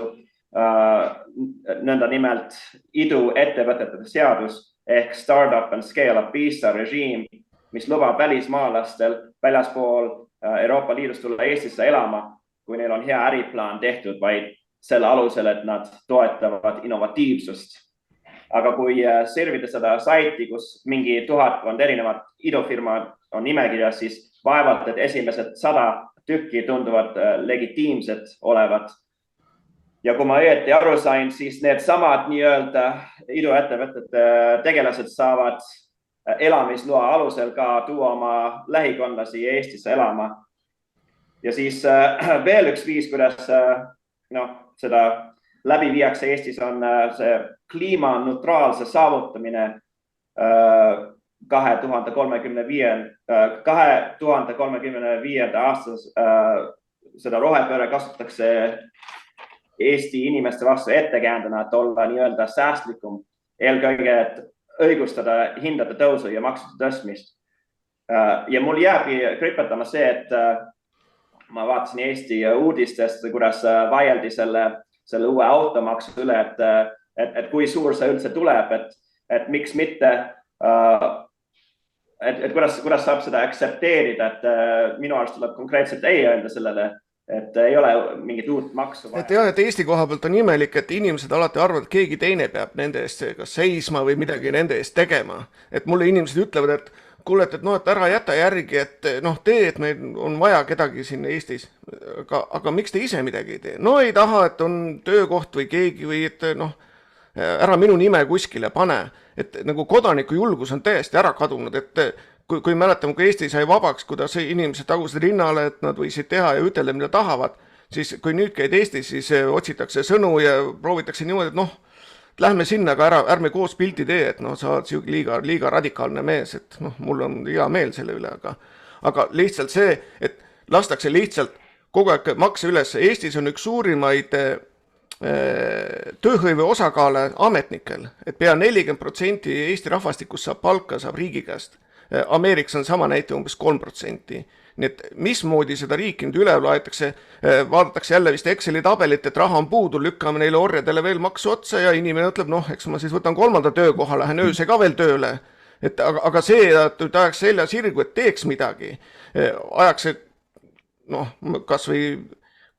nõnda nimelt iduettevõtete seadus ehk Startup and Scale-up Visa režiim, mis lubab välismaalastel väljaspool Euroopa Liidust tulla Eestisse elama, kui neil on hea äriplaan tehtud, vaid selle alusel, et nad toetavad innovatiivsust. Aga kui servida seda saiti, kus mingi 1000 erinevat idufirma on nimekirjas, siis vaevalt, et esimesed 100 tükki tunduvad legitiimsed olevat. Ja kui ma õieti aru sain, siis need samad nii-öelda iduettevõtete tegelased saavad elamisloa alusel ka tuua oma lähikondlasi Eestisse elama. Ja siis veel üks viis, kuidas seda läbi viiakse Eestis on see kliimaneutraalse saavutamine 2035 aastas. Seda rohepööre kasutatakse Eesti inimeste vastu ettekäändena, et olla nii-öelda säästlikum, eelkõige, et õigustada hindade tõusu ja maksude tõstmist. Ja mul jääbki kripetama see, et ma vaatasin Eesti uudistest, kuidas vaieldi selle uue automaksu üle, et kui suur see üldse tuleb, et miks mitte, et kuidas saab seda aktsepteerida, et minu arust tuleb konkreetselt ei öelda sellele, et ei ole mingit uut maksu. Et jah, et Eesti koha pealt on imelik, et inimesed alati arvavad, et keegi teine peab nende eest kas seisma või midagi nende eest tegema. Et mulle inimesed ütlevad, et kuule, et ära jäta järgi, et tee, et meil on vaja kedagi siin Eestis. Aga miks te ise midagi ei tee? No ei taha, et on töökoht või keegi või et ära minu nime kuskile pane. Et nagu kodaniku julgus on täiesti ära kadunud, et kui mäletame, kui Eesti sai vabaks, kuidas inimesed tagusid rinnale, et nad võisid teha ja ütelda, mida tahavad, siis kui nüüd käid Eestis, siis otsitakse sõnu ja proovitakse niimoodi, et lähme sinna, aga ärme koos pildi tee, et sa oled liiga radikaalne mees, et mul on hea meel selle üle, aga lihtsalt see, et lastakse lihtsalt kogu aeg makse üles. Eestis on üks suurimaid tööhõive osakaale ametnikel, et pea 40% Eesti rahvastikust saab palka, saab riigi käest. Ameerikas on sama näite umbes 3%. Nii et mismoodi seda riiki nüüd üle laetakse, vaadatakse jälle vist Exceli tabelit, et raha on puudu, lükkame neile orjadele veel maksu otsa ja inimene ütleb, eks ma siis võtan 3. töökoha, lähen ööse ka veel tööle. Aga see, et ajaks selja sirgu, et teeks midagi, ajaks kas või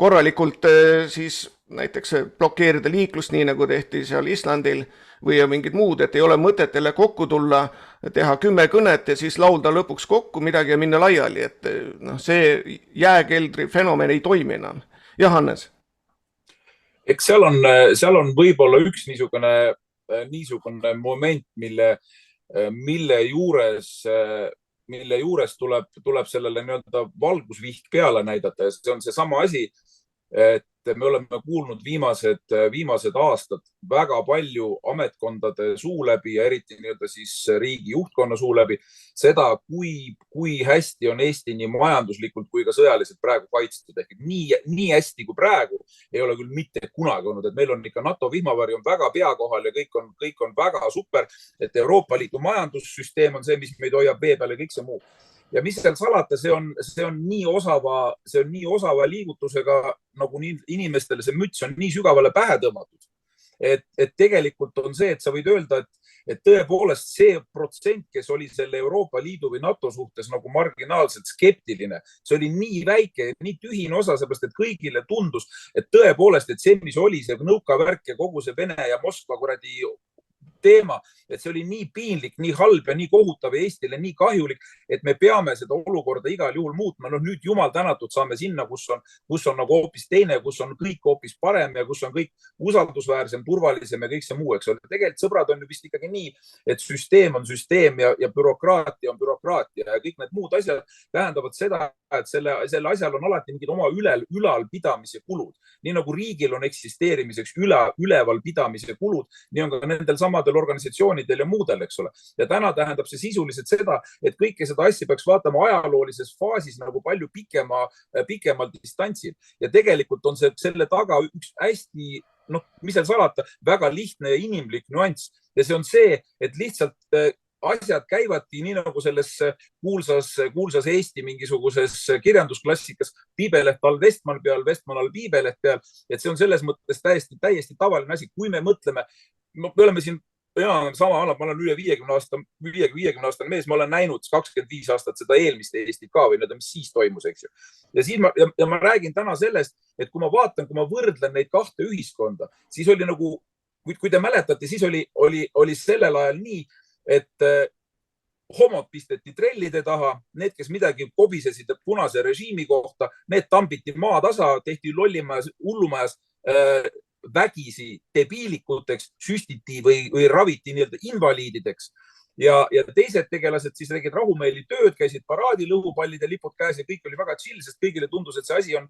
korralikult siis näiteks blokeerida liiklust, nii nagu tehti seal Islandil või mingid muud, et ei ole mõtet jälle kokku tulla, teha 10 kõnet ja siis laulda lõpuks kokku midagi ja minna laiali, et see jääkeldri fenomen ei toimi enam. Ja Hannes? Eks seal on võib-olla üks niisugune moment, mille juures tuleb sellele nii-öelda valgusvihk peale näidata ja see on see sama asi, et me oleme kuulnud viimased aastad väga palju ametkondade suu läbi ja eriti nii-öelda siis riigi juhtkonna suu läbi seda, kui hästi on Eesti nii majanduslikult kui ka sõjaliselt praegu kaitstud. Ehk nii hästi kui praegu ei ole küll mitte kunagi olnud, et meil on ikka NATO vihmavari on väga pea kohal ja kõik on väga super, et Euroopa Liidu majandussüsteem on see, mis meid hoiab vee peal ja kõik see muu. Ja mis seal salata, see on nii osava liigutusega, nagu inimestele see müts on nii sügavale pähe tõmmatud. Et tegelikult on see, et sa võid öelda, et tõepoolest see protsent, kes oli selle Euroopa Liidu või NATO suhtes nagu marginaalselt skeptiline, see oli nii väike, nii tühine osa, seepärast, et kõigile tundus, et tõepoolest, et see, mis oli see nõukavärk ja kogu see Vene ja Moskva kuradi teema, et see oli nii piinlik, nii halb ja nii kohutav ja Eestile nii kahjulik, et me peame seda olukorda igal juhul muutma. Nüüd jumal tänatud saame sinna, kus on nagu hoopis teine, kus on kõik hoopis parem ja kus on kõik usaldusväärsem, turvalisem ja kõik see muu, eks ole. Tegelikult sõbrad on ju vist ikkagi nii, et süsteem on süsteem ja bürokraatia on bürokraatia ja kõik need muud asjad tähendavad seda, et selle asjal on alati mingid oma ülalpidamise kulud. Nii nagu riigil on eksisteerimiseks ülevalpidamise kulud, nii on ka nendel samadel organisatsioonidel ja muudel, eks ole. Ja täna tähendab see sisuliselt seda, et kõike seda asja peaks vaatama ajaloolises faasis nagu palju pikemal distantsil. Ja tegelikult on selle taga üks hästi, mis seal salata, väga lihtne ja inimlik nüanss. Ja see on see, et lihtsalt asjad käivadki nii nagu selles kuulsas Eesti mingisuguses kirjandusklassikas Piibeleht all Vestman peal, Vestman all Piibeleht peal, et see on selles mõttes täiesti tavaline asi. Kui me mõtleme, me oleme siin sama annab, ma olen üle 50 aastane mees, ma olen näinud 25 aastat seda eelmist Eestit ka või mis siis toimus, eks ju. Ja ma räägin täna sellest, et kui ma võrdlen neid kahte ühiskonda, siis oli nagu, kui te mäletate, siis oli sellel ajal nii, et homod pisteti trellide taha, need, kes midagi kobisesid punase režiimi kohta, need tambiti maa tasa, tehti lollimajas, hullumajas vägisi debiilikuteks, süstiti või raviti nii-öelda invaliidideks. Ja teised tegelased siis tegid rahumeeli tööd, käisid paraadi, lõhupallide lipud käes ja kõik oli väga chill, sest kõigile tundus, et see asi on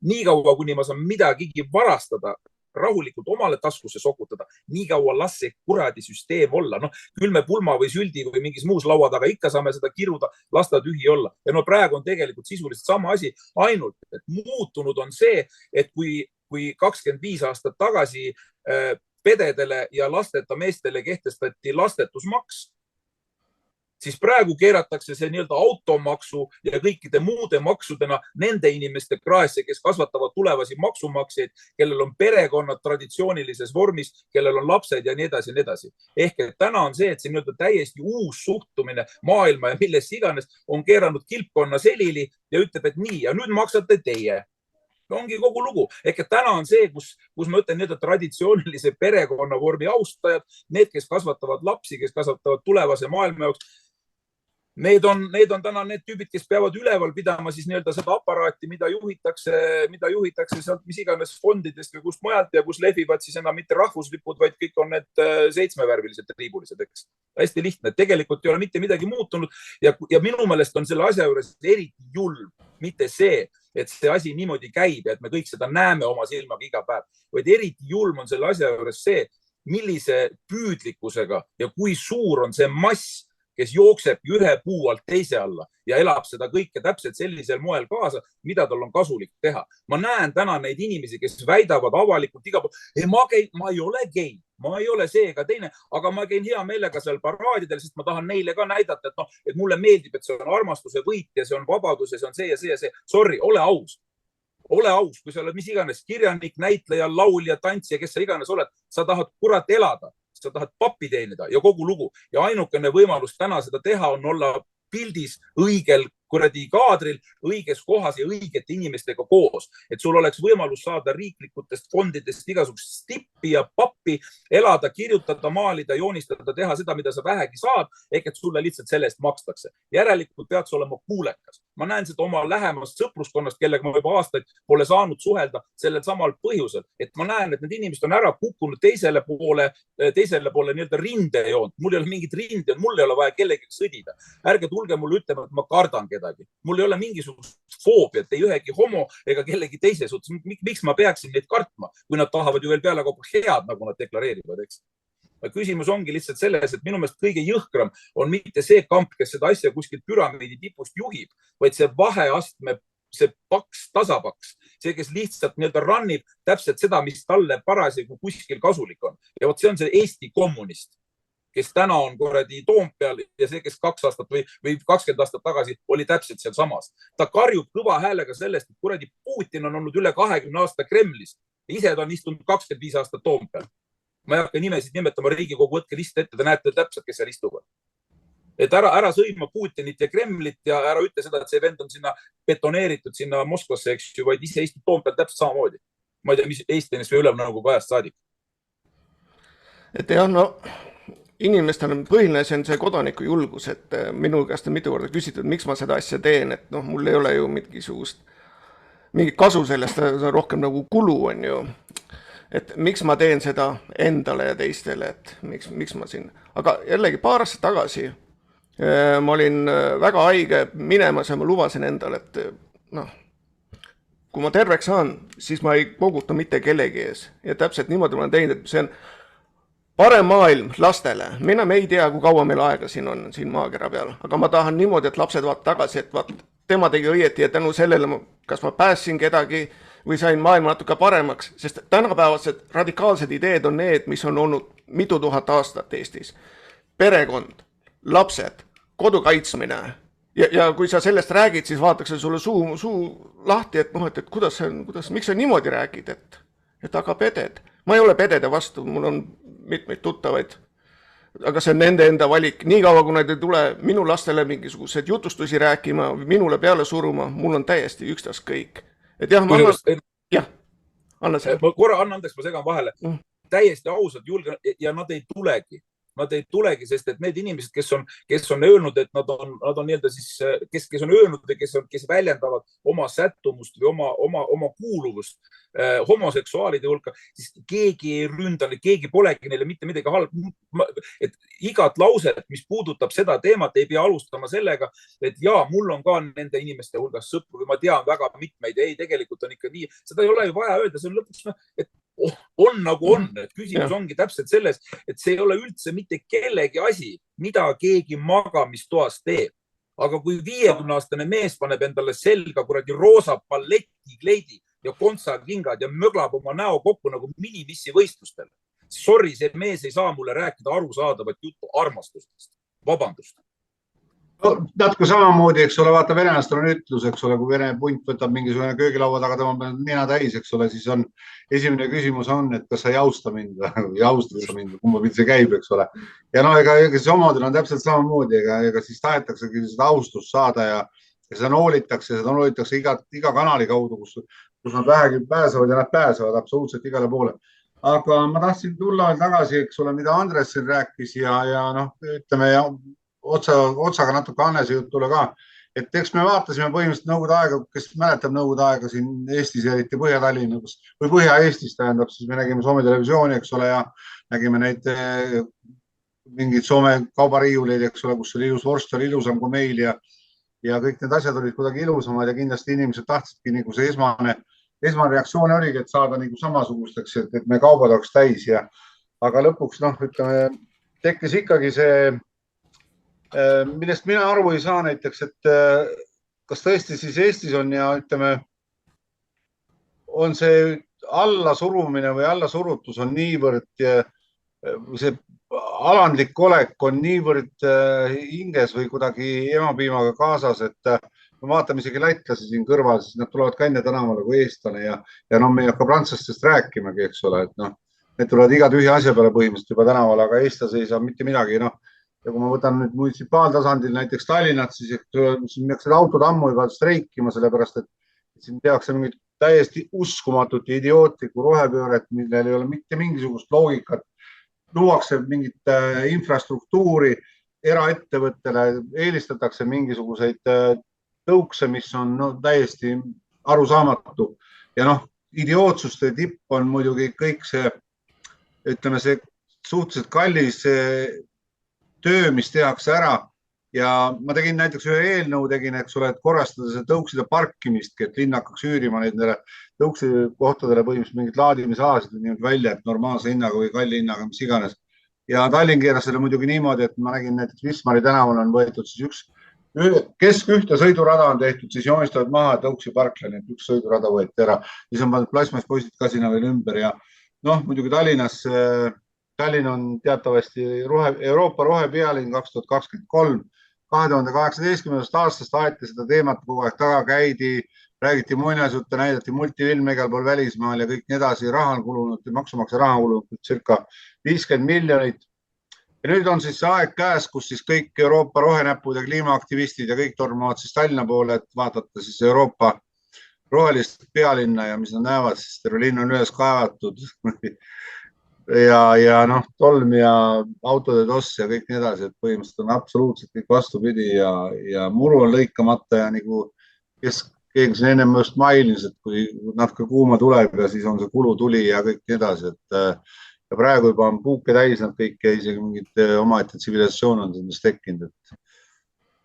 nii kaua, kuni ma saan midagigi varastada, rahulikult omale taskusse sokutada, nii kaua las see kuradi süsteem olla. Küll me pulma või süldi või mingis muus laua taga ikka saame seda kiruda, las ta tühi olla. Ja praegu on tegelikult sisuliselt sama asi, ainult et muutunud on see, et kui 25 aastat tagasi pededele ja lasteta meestele kehtestati lastetusmaks, siis praegu keeratakse see nii-öelda automaksu ja kõikide muude maksudena nende inimeste kraesse, kes kasvatavad tulevasi maksumaksjaid, kellel on perekonnad traditsioonilises vormis, kellel on lapsed ja nii edasi ja nii edasi. Ehk et täna on see, et see nii-öelda täiesti uus suhtumine maailma ja millest iganes on keeranud kilpkonna selili ja ütleb, et nii ja nüüd maksate teie. Ongi kogu lugu. Ehk et täna on see, kus ma ütlen nii-öelda traditsioonilise perekonnavormi austajad, need, kes kasvatavad lapsi, kes kasvatavad tulevase maailma jaoks, need on täna need tüübid, kes peavad üleval pidama siis nii-öelda seda aparaati, mida juhitakse sealt mis iganes fondidest või kust mujalt ja kus lehvivad siis enam mitte rahvuslipud, vaid kõik on need 7-värvilised triibulised, eks. Hästi lihtne, tegelikult ei ole mitte midagi muutunud ja minu meelest on selle asja juures eriti julm, mitte see, et see asi niimoodi käib ja et me kõik seda näeme oma silmaga iga päev, vaid eriti julm on selle asja juures see, millise püüdlikkusega ja kui suur on see mass, kes jookseb ühe puu alt teise alla ja elab seda kõike täpselt sellisel moel kaasa, mida tal on kasulik teha. Ma näen täna neid inimesi, kes väidavad avalikult iga pool, ma ei ole gei, ma ei ole see ega teine, aga ma käin hea meelega seal paraadidel, sest ma tahan neile ka näidata, et mulle meeldib, et see on armastuse võit ja see on vabadus ja see on see ja see ja see. Sorry, ole aus. Ole aus, kui sa oled mis iganes kirjanik, näitleja, laulja, tantsija, kes sa iganes oled, sa tahad kurat elada. Sa tahad pappi teenida ja kogu lugu ja ainukene võimalus täna seda teha on olla pildis õigel kuradi kaadril, õiges kohas ja õigete inimestega koos, et sul oleks võimalus saada riiklikutest fondidest igasugust stippi ja pappi, elada, kirjutada, maalida, joonistada, teha seda, mida sa vähegi saad, ehk et sulle lihtsalt selle eest makstakse. Järelikult pead sa olema kuulekas. Ma näen seda oma lähemast sõpruskonnast, kellega ma juba aastaid pole saanud suhelda sellel samal põhjusel, et ma näen, et need inimesed on ära kukkunud teisele poole nii-öelda rindejoont. Mul ei ole mingit rinde, mul ei ole vaja kellegagi sõdida. Ärge tulge mulle ütlema, et ma kardan kedagi. Mul ei ole mingisugust foobiat, ei ühegi homo ega kellegi teise suhtes. Miks ma peaksin neid kartma, kui nad tahavad ju veel peale kogu head, nagu nad deklareerivad, eks? Küsimus ongi lihtsalt selles, et minu meelest kõige jõhkram on mitte see kamp, kes seda asja kuskilt püramiidi tipust juhib, vaid see vaheastme, see paks, tasapaks, see, kes lihtsalt nii-öelda rannib täpselt seda, mis talle parasjagu kuskil kasulik on. Ja vot see on see Eesti kommunist, kes täna on kuradi Toompeal ja see, kes 2 aastat või 20 aastat tagasi oli täpselt seal samas. Ta karjub kõva häälega sellest, et kuradi Putin on olnud üle 20 aasta Kremlis. Ise ta on istunud 25 aastat Toompeal. Ma ei hakka nimesid nimetama Riigikogu, võtke list ette, te näete täpselt, kes seal istuvad. Et ära sõima Putinit ja Kremlit ja ära ütle seda, et see vend on sinna betoneeritud sinna Moskvasse, eks ju, vaid ise istub Toompeal täpselt samamoodi. Ma ei tea, mis Eesti või Ülemnõukogu ajast saadik. Et jah, no inimestel on põhiline, see on see kodaniku julgus, et minu käest on mitu korda küsitud, miks ma seda asja teen, et mul ei ole ju mingit kasu sellest, rohkem nagu kulu on ju. Et miks ma teen seda endale ja teistele, et miks ma siin. Aga jällegi paar aastat tagasi ma olin väga haige minemas ja ma lubasin endale, et kui ma terveks saan, siis ma ei koguta mitte kellegi ees. Ja täpselt niimoodi ma olen teinud, et see on parem maailm lastele. Me ei tea, kui kaua meil aega siin on, siin maakera peal. Aga ma tahan niimoodi, et lapsed vaat tagasi, et tema tegi õieti ja tänu sellele, kas ma päässin kedagi või sain maailma natuke paremaks, sest tänapäevased radikaalsed ideed on need, mis on olnud mitu tuhat aastat Eestis. Perekond, lapsed, kodu kaitsmine ja kui sa sellest räägid, siis vaadatakse sulle suu lahti, et miks sa niimoodi räägid, et aga peded. Ma ei ole pedede vastu, mul on mitmeid tuttavaid, aga see on nende enda valik. Nii kaua, kui nad ei tule minu lastele mingisugused jutustusi rääkima või minule peale suruma, mul on täiesti ükstas kõik. Et jah, anna see. Korra anna andeks, ma segan vahele. Täiesti ausalt julgen ja nad ei tulegi, sest et need inimesed, kes on öelnud, et nad on nii-öelda siis, kes on öelnud või kes väljendavad oma sättumust või oma kuuluvust homoseksuaalide hulka, siis keegi ei ründanud, keegi polegi neile mitte midagi halb. Et igat lauset, mis puudutab seda teemat, ei pea alustama sellega, et jaa, mul on ka nende inimeste hulgas sõpru või ma tean väga mitmeid. Ei, tegelikult on ikka nii. Seda ei ole ju vaja öelda, see on lõpuks, et on nagu on. Küsimus ongi täpselt selles, et see ei ole üldse mitte kellegi asi, mida keegi magamistoas teeb. Aga kui 50-aastane mees paneb endale selga kuradi roosa balletikleidi ja kontsakingad ja möglab oma näo kokku nagu minimissi võistlustel. Sorry, see mees ei saa mulle rääkida arusaadavat juttu armastustest. Vabandust. Natuke samamoodi, eks ole, vaata venelastel on ütlus, eks ole, kui vene punt võtab mingisugune köögilaua taga, tema peal nina täis, eks ole, siis on esimene küsimus on, et kas sa ei austa mind või austad sa mind, kumba pidi see käib, eks ole. Ja no ega siis omadel on täpselt samamoodi, ega siis tahetaksegi seda austust saada ja seda noolitakse iga kanali kaudu, kus nad vähegi pääsevad ja nad pääsevad absoluutselt igale poole. Aga ma tahtsin tulla tagasi, eks ole, mida Andres siin rääkis ja ütleme, otsaga natuke Hannese jutule ka, et eks me vaatasime põhimõtteliselt Nõukogude aega, kes mäletab Nõukogude aega siin Eestis, eriti Põhja-Tallinnas või Põhja-Eestis tähendab, siis me nägime Soome televisiooni, eks ole, ja nägime neid mingeid Soome kaubariiuleid, eks ole, kus oli ilus vorst, oli ilusam kui meil ja kõik need asjad olid kuidagi ilusamad ja kindlasti inimesed tahtsidki nagu see esmane reaktsioon oligi, et saada nagu samasugusteks, et me kaubad oleks täis ja aga lõpuks, ütleme, tekkis ikkagi see, millest mina aru ei saa näiteks, et kas tõesti siis Eestis on ja ütleme, on see allasurumine või allasurutus on niivõrd, see alandlik olek on niivõrd hinges või kuidagi emapiimaga kaasas, et me vaatame isegi lätlasi siin kõrval, siis nad tulevad ka enne tänavale kui eestlane ja me ei hakka prantslastest rääkimagi, eks ole, et need tulevad iga tühja asja peale põhimõtteliselt juba tänavale, aga eestlasi ei saa mitte midagi, ja kui ma võtan nüüd munitsipaaltasandil näiteks Tallinnat, siis minnakse autod ammu juba streikima, sellepärast et siin tehakse mingit täiesti uskumatut ja idiootlikku rohepööret, millel ei ole mitte mingisugust loogikat. Luuakse mingit infrastruktuuri eraettevõttele, eelistatakse mingisuguseid tõukse, mis on täiesti arusaamatu. Ja idiootsuste tipp on muidugi kõik see, ütleme, see suhteliselt kallis töö, mis tehakse ära ja ma tegin näiteks ühe eelnõu, eks ole, et korrastada see tõukside parkimistki, et linn hakkaks üürima nendele tõuksi kohtadele põhimõtteliselt mingid laadimisalasid välja, et normaalse hinnaga või kalli hinnaga, mis iganes. Ja Tallinn keeras selle muidugi niimoodi, et ma nägin näiteks Wismari tänaval on võetud siis ühte sõidurada on tehtud, siis joonistavad maha tõuksi parklani, et üks sõidurada võeti ära. Siis on pandud plasmaspostid ka sinna veel ümber ja muidugi Tallinn on teatavasti Euroopa rohepealinn 2023. 2018. aastast aeti seda teemat kogu aeg taga, käidi, räägiti muinasjutte, näidati multifilme igal pool välismaal ja kõik nii edasi. Raha on kulunud, maksumaksja raha on kulunud circa 50 miljonit. Ja nüüd on siis see aeg käes, kus siis kõik Euroopa rohenäpud ja kliimaaktivistid ja kõik tormavad siis Tallinna poole, et vaadata siis Euroopa rohelist pealinna ja mis nad näevad, siis terve linn on üles kaevatud. Ja tolm ja autode toss ja kõik nii edasi, et põhimõtteliselt on absoluutselt kõik vastupidi ja muru on lõikamata ja nagu keegi siin ennem just mainis, et kui natuke kuuma tuleb ja siis on see kulutuli ja kõik nii edasi, et ja praegu juba on puuke täis nad kõik ja isegi mingid omaette tsivilisatsioon on sellest tekkinud,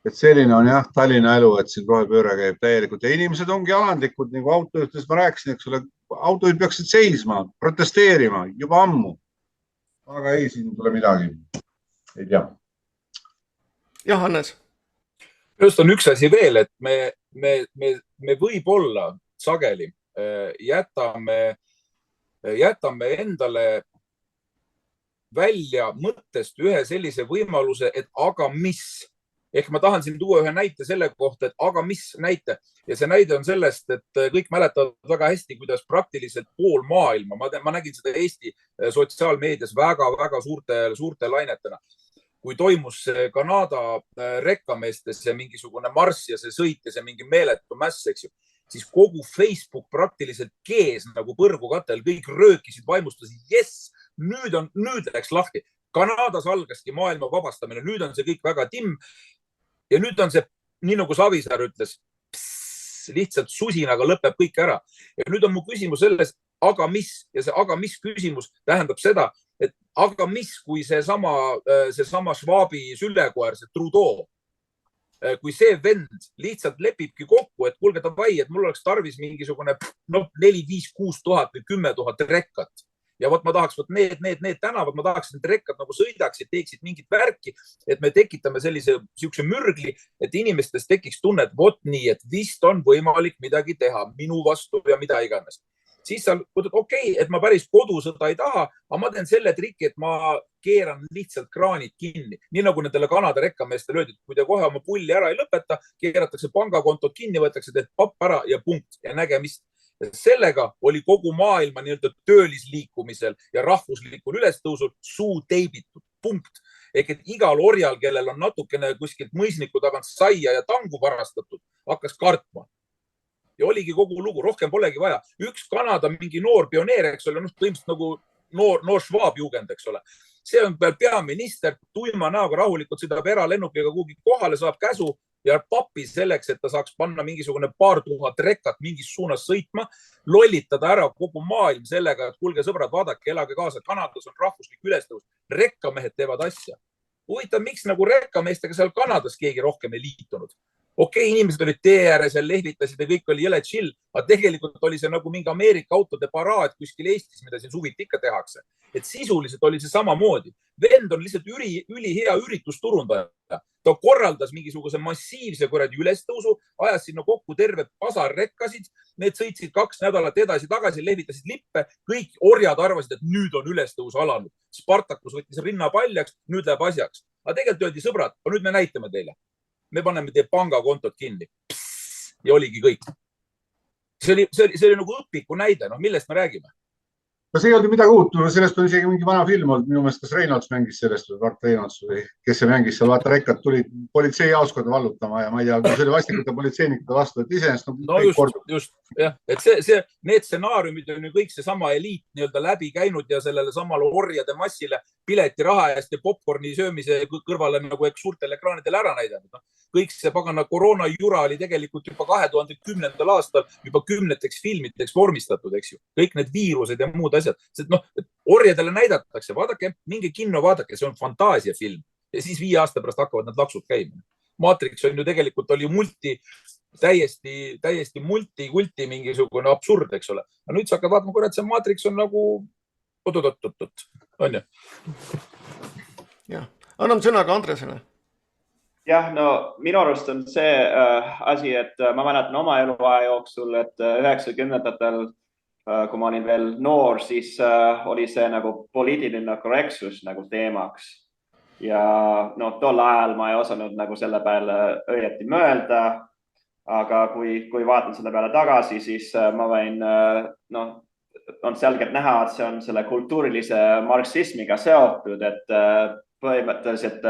et selline on jah Tallinna elu, et siin rohepööre käib täielikult ja inimesed ongi alandlikud, nagu autojuhtidest ma rääkisin, eks ole, autojuhid peaksid seisma, protesteerima juba ammu. Aga ei, siin tule midagi. Ei tea. Jah, Hannes. Just on üks asi veel, et me võib-olla sageli jätame endale välja mõttest ühe sellise võimaluse, et aga mis? Ehk ma tahan siin tuua ühe näite selle kohta, et aga mis näite? Ja see näide on sellest, et kõik mäletavad väga hästi, kuidas praktiliselt pool maailma, ma nägin seda Eesti sotsiaalmeedias väga suurte lainetena, kui toimus Kanada rekkameestes see mingisugune marss ja see sõit ja see mingi meeletu mäss, eks ju, siis kogu Facebook praktiliselt kees nagu põrgukatel, kõik röökisid, vaimustasid, jess, nüüd läks lahti. Kanadas algaski maailma vabastamine, nüüd on see kõik väga timm. Ja nüüd on see, nii nagu Savisaar ütles, lihtsalt susinaga lõpeb kõik ära. Ja nüüd on mu küsimus selles, aga mis? Ja see aga mis küsimus tähendab seda, et aga mis, kui see sama Schwabi sülekoer, see Trudeau, kui see vend lihtsalt lepibki kokku, et kuulge davai, et mul oleks tarvis mingisugune 4, 5, 6 tuhat või 10 000 rekkat. Ja ma tahaks need tänavad, ma tahaks, et need rekkad nagu sõidaksid, teeksid mingit värki, et me tekitame sellise mürgli, et inimestes tekiks tunne, et vot nii, et vist on võimalik midagi teha minu vastu ja mida iganes. Siis sa võtad, okei, et ma päris kodusõda ei taha, aga ma teen selle triki, et ma keeran lihtsalt kraanid kinni. Nii nagu nendele Kanada rekkameestele öeldi, kui te kohe oma pulli ära ei lõpeta, keeratakse pangakontot kinni, võetakse teed papp ära ja punkt ja nägemist. Sellega oli kogu maailma töölisliikumisel ja rahvuslikul ülestõusul suu teibitud. Punkt. Ehk et igal orjal, kellel on natukene kuskilt mõisniku tagant saia ja tangu varastatud, hakkas kartma. Ja oligi kogu lugu, rohkem polegi vaja. Üks Kanada mingi noor pioneer, eks ole, põhimõtteliselt nagu noor Schwab-jugend, eks ole. See on peal peaminister, tuima näoga rahulikult sõidab eralennukiga kuhugi kohale, saab käsu ja pappi selleks, et ta saaks panna mingisugune 2000 rekkat mingis suunas sõitma, lollitada ära kogu maailm sellega, et kuulge sõbrad, vaadake, elage kaasa, Kanadas on rahvuslik ülestõus, rekkamehed teevad asja. Huvitav, miks nagu rekkameestega seal Kanadas keegi rohkem ei liitunud? Okei, inimesed olid tee ääres ja lehvitasid ja kõik oli jõle chill, aga tegelikult oli see nagu mingi Ameerika autode paraad kuskil Eestis, mida siin suviti ikka tehakse. Et sisuliselt oli see samamoodi. Vend on lihtsalt ülihea üritusturundaja. Ta korraldas mingisuguse massiivse kuradi ülestõusu, ajas sinna kokku terve pasar rekkasid, need sõitsid 2 nädalat edasi-tagasi, lehvitasid lippe, kõik orjad arvasid, et nüüd on ülestõus alanud. Spartakus võttis rinna paljaks, nüüd läheb asjaks. Aga tegelikult öeldi sõbrad, nüüd me näitame teile. Me paneme teie pangakontot kinni. Ja oligi kõik. See oli nagu õpiku näide, millest me räägime? No see ei olnud midagi uut, sellest on isegi mingi vana film olnud, minu meelest kas Reinolds mängis sellest või Mart Reinolds või kes see mängis seal, vaata rekkad tulid politseijaoskonda vallutama ja ma ei tea, see oli vastikute politseinikute vastu, et iseenesest no just, jah, et need stsenaariumid on ju kõik seesama eliit nii-öelda läbi käinud ja sellele samale orjade massile piletiraha eest ja popcorni söömise kõrvale nagu suurtel ekraanidel ära näidanud. Kõik see pagana koroona jura oli tegelikult juba 2010. aastal juba 10 filmideks vormistatud, eks ju. Kõik need viirused ja muud asjad. Orjadele näidatakse, vaadake, mingi kinno vaadake, see on fantaasiafilm. Ja siis 5 aasta pärast hakkavad need laksud käima. Matrix on ju tegelikult oli täiesti multi-kulti mingisugune absurd, eks ole. Aga nüüd sa hakkad vaatama, kurat, see Matrix on nagu on ju? Jah, anname sõna ka Andresele. Jah, no minu arust on see asi, et ma mäletan oma eluaja jooksul, et 90-ndatel, kui ma olin veel noor, siis oli see nagu poliitiline korrektsus nagu teemaks. Ja tol ajal ma ei osanud nagu selle peale õieti mõelda, aga kui vaatan selle peale tagasi, siis ma võin, on selgelt näha, et see on selle kultuurilise marksismiga seotud, et põhimõtteliselt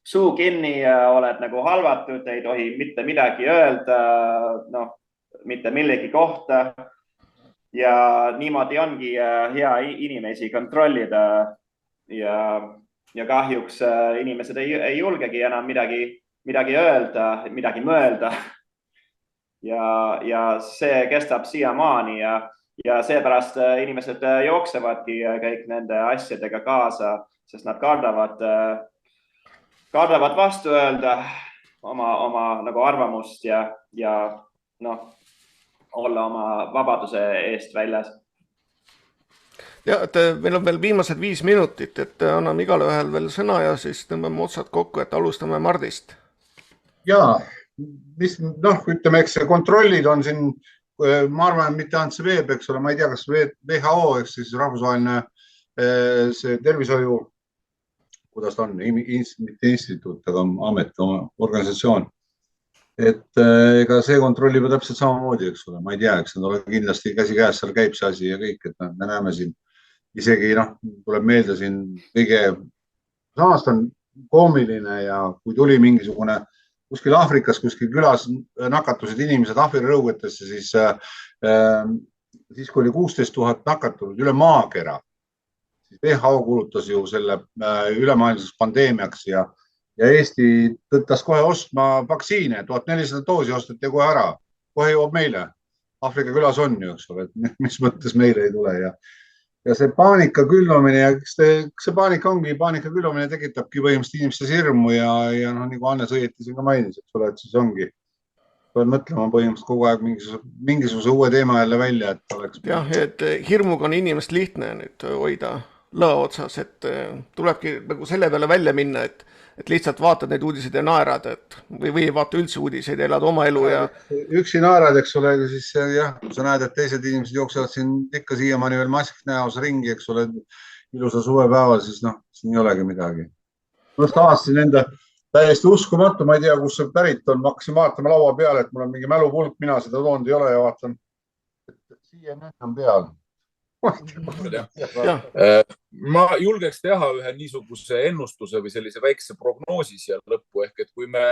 suu kinni oled nagu halvatud, ei tohi mitte midagi öelda, mitte millegi kohta. Ja niimoodi ongi hea inimesi kontrollida ja kahjuks inimesed ei julgegi enam midagi öelda, midagi mõelda. Ja see kestab siiamaani ja seepärast inimesed jooksevadki kõik nende asjadega kaasa, sest nad kardavad vastu öelda oma nagu arvamust ja olla oma vabaduse eest väljas. Ja, et meil on veel viimased 5 minutit, et anname igale ühel veel sõna ja siis tõmbame otsad kokku, et alustame Mardist. Jaa, ütleme, eks kontrollid on siin, ma arvan, mitte ainult see veeb, eks ole, ma ei tea, kas WHO, eks siis rahvusvaheline see tervishoiu, kuidas ta on, mitte instituut, aga amet, organisatsioon. Et ega see kontrollib täpselt samamoodi, eks ole, ma ei tea, eks nad ole kindlasti käsi käes, seal käib see asi ja kõik, et me näeme siin isegi, tuleb meelde siin kõige, samas on koomiline ja kui tuli mingisugune kuskil Aafrikas, kuskil külas nakatusid inimesed ahvirõugetesse, siis kui oli 16 000 nakatunud üle maakera, siis WHO kulutas ju selle ülemaailmseks pandeemiaks ja Eesti tõttas kohe ostma vaktsiine, 1400 doosi ostati kohe ära, kohe jõuab meile. Aafrika külas on ju, eks ole, et mis mõttes meile ei tule ja see paanika külvamine ja see paanika ongi, paanika külvamine tekitabki põhimõtteliselt inimestes hirmu ja nagu Anne Sõieti siin ka mainis, eks ole, et siis ongi. Pead mõtlema põhimõtteliselt kogu aeg mingisuguse uue teema jälle välja, et oleks. Jah, et hirmuga on inimest lihtne nüüd hoida lõa otsas, et tulebki nagu selle peale välja minna, et lihtsalt vaatad neid uudiseid ja naerad, või vaata üldse uudiseid, elad oma elu ja... Üksi naerad, eks ole, siis jah, kui sa näed, et teised inimesed jooksevad siin ikka siiamaani veel mask näos ringi, eks ole, ilusa suvepäeval, siis siin ei olegi midagi. Ma avastasin enda täiesti uskumatu, ma ei tea, kus see pärit on, ma hakkasin vaatama laua peale, et mul on mingi mälupulk, mina seda toonud ei ole ja vaatan, et CNN on peal. Ma julgeks teha ühe niisuguse ennustuse või sellise väikse prognoosi siia lõppu ehk, et kui me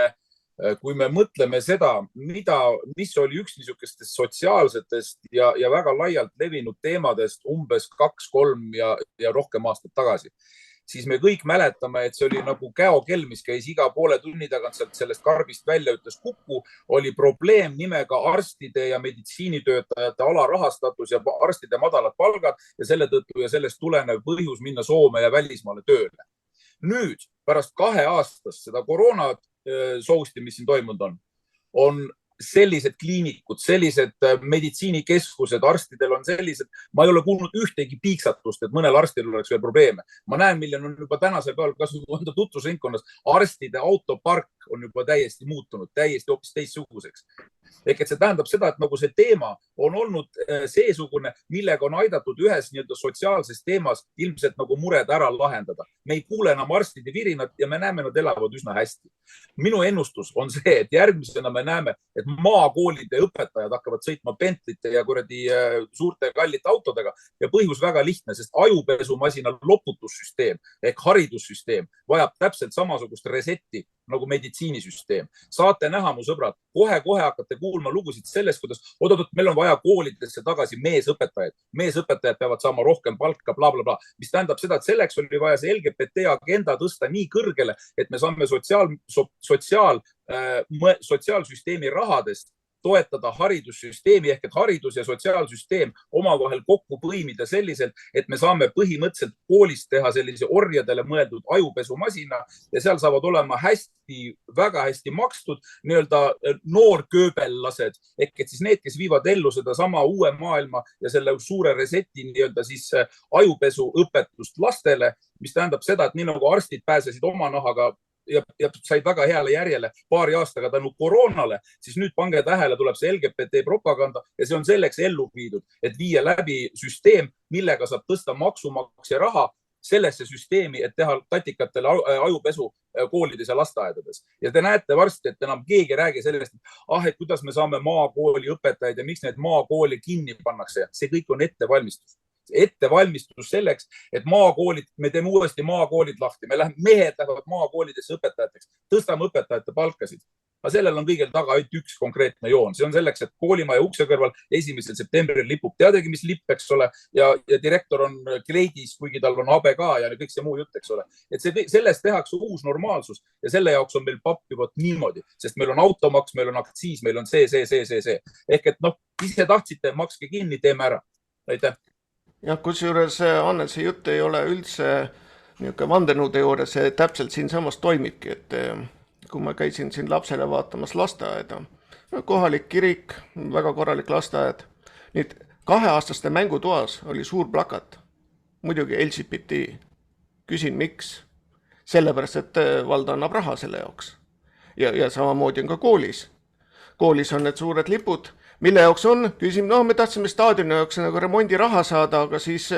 kui me mõtleme seda, mis oli üks niisugustest sotsiaalsetest ja väga laialt levinud teemadest umbes 2-3 ja rohkem aastat tagasi, siis me kõik mäletame, et see oli nagu käokell, mis käis iga poole tunni tagant sellest karbist välja, ütles kuku, oli probleem nimega arstide ja meditsiinitöötajate alarahastatus ja arstide madalad palgad ja selle tõttu ja sellest tulenev põhjus minna Soome ja välismaale tööle. Nüüd, pärast 2 aastast seda koroona sousti, mis siin toimunud on sellised kliinikud, sellised meditsiinikeskused, arstidel on sellised, ma ei ole kuulnud ühtegi piiksatust, et mõnel arstil oleks veel probleeme. Ma näen, milline on juba tänasel päeval, kas on tutvusringkonnas, arstide autopark on juba täiesti muutunud, täiesti hoopis teistsuguseks. Ehk et see tähendab seda, et nagu see teema on olnud seesugune, millega on aidatud ühes sotsiaalses teemas ilmselt nagu mured ära lahendada. Me ei kuule enam arstide virinat ja me näeme, nad elavad üsna hästi. Minu ennustus on see, et järgmisena me näeme, et maakoolide õpetajad hakkavad sõitma Bentley'te ja kuradi suurte kallite autodega ja põhjus väga lihtne, sest ajupesumasina loputussüsteem ehk haridussüsteem vajab täpselt samasugust resetti nagu meditsiinisüsteem. Saate näha, mu sõbrad, kohe hakkate kuulma lugusid sellest, kuidas meil on vaja koolidesse tagasi meesõpetajaid. Meesõpetajad peavad saama rohkem palka, blablabla, mis tähendab seda, et selleks oli vaja see LGBT agenda tõsta nii kõrgele, et me saame sotsiaalsüsteemi rahadest toetada haridussüsteemi ehk et haridus ja sotsiaalsüsteem omavahel kokku põimida selliselt, et me saame põhimõtteliselt koolist teha sellise orjadele mõeldud ajupesumasina ja seal saavad olema väga hästi makstud noorkööbellased ehk et siis need, kes viivad ellu seda sama uue maailma ja selle suure reseti siis ajupesuõpetust lastele, mis tähendab seda, et nii nagu arstid pääsesid oma nahaga ja said väga heale järjele paari aastaga tänu koroonale, siis nüüd pange tähele, tuleb see LGBT propaganda ja see on selleks ellu viidud, et viia läbi süsteem, millega saab tõsta maksumaksja raha sellesse süsteemi, et teha tatikatele ajupesu koolides ja lasteaedades. Ja te näete varsti, et enam keegi räägi sellest, et kuidas me saame maakooli õpetajaid ja miks need maakooli kinni pannakse. See kõik on ettevalmistus selleks, et me teeme uuesti maakoolid lahti. Mehed lähevad maakoolidesse õpetajateks, tõstame õpetajate palkasid. Aga sellel on kõigil taga ainult üks konkreetne joon. See on selleks, et koolimaja ukse kõrval 1. septembril lipub teadagi, mis lipp, eks ole, ja direktor on kleidis, kuigi tal on habe ka ja kõik see muu jutt, eks ole. Et sellest tehakse uus normaalsus ja selle jaoks on meil pappivat niimoodi, sest meil on automaks, meil on aktsiis, meil on see. Ehk et ise tahtsite, makske kinni, teeme ära. Aitäh. Ja kusjuures, Anne, see jutt ei ole üldse vandenõuteooria, see täpselt siin samas toimibki, et kui ma käisin siin lapsele vaatamas lasteaeda, kohalik kirik, väga korralik lasteaed, nüüd 2-aastaste mängutoas oli suur plakat, muidugi LGBT. Küsin, miks? Sellepärast, et vald annab raha selle jaoks. Ja samamoodi on ka koolis. Koolis on need suured lipud, mille jaoks on, küsim, me tahtsime staadioni jaoks nagu remondi-raha saada, aga siis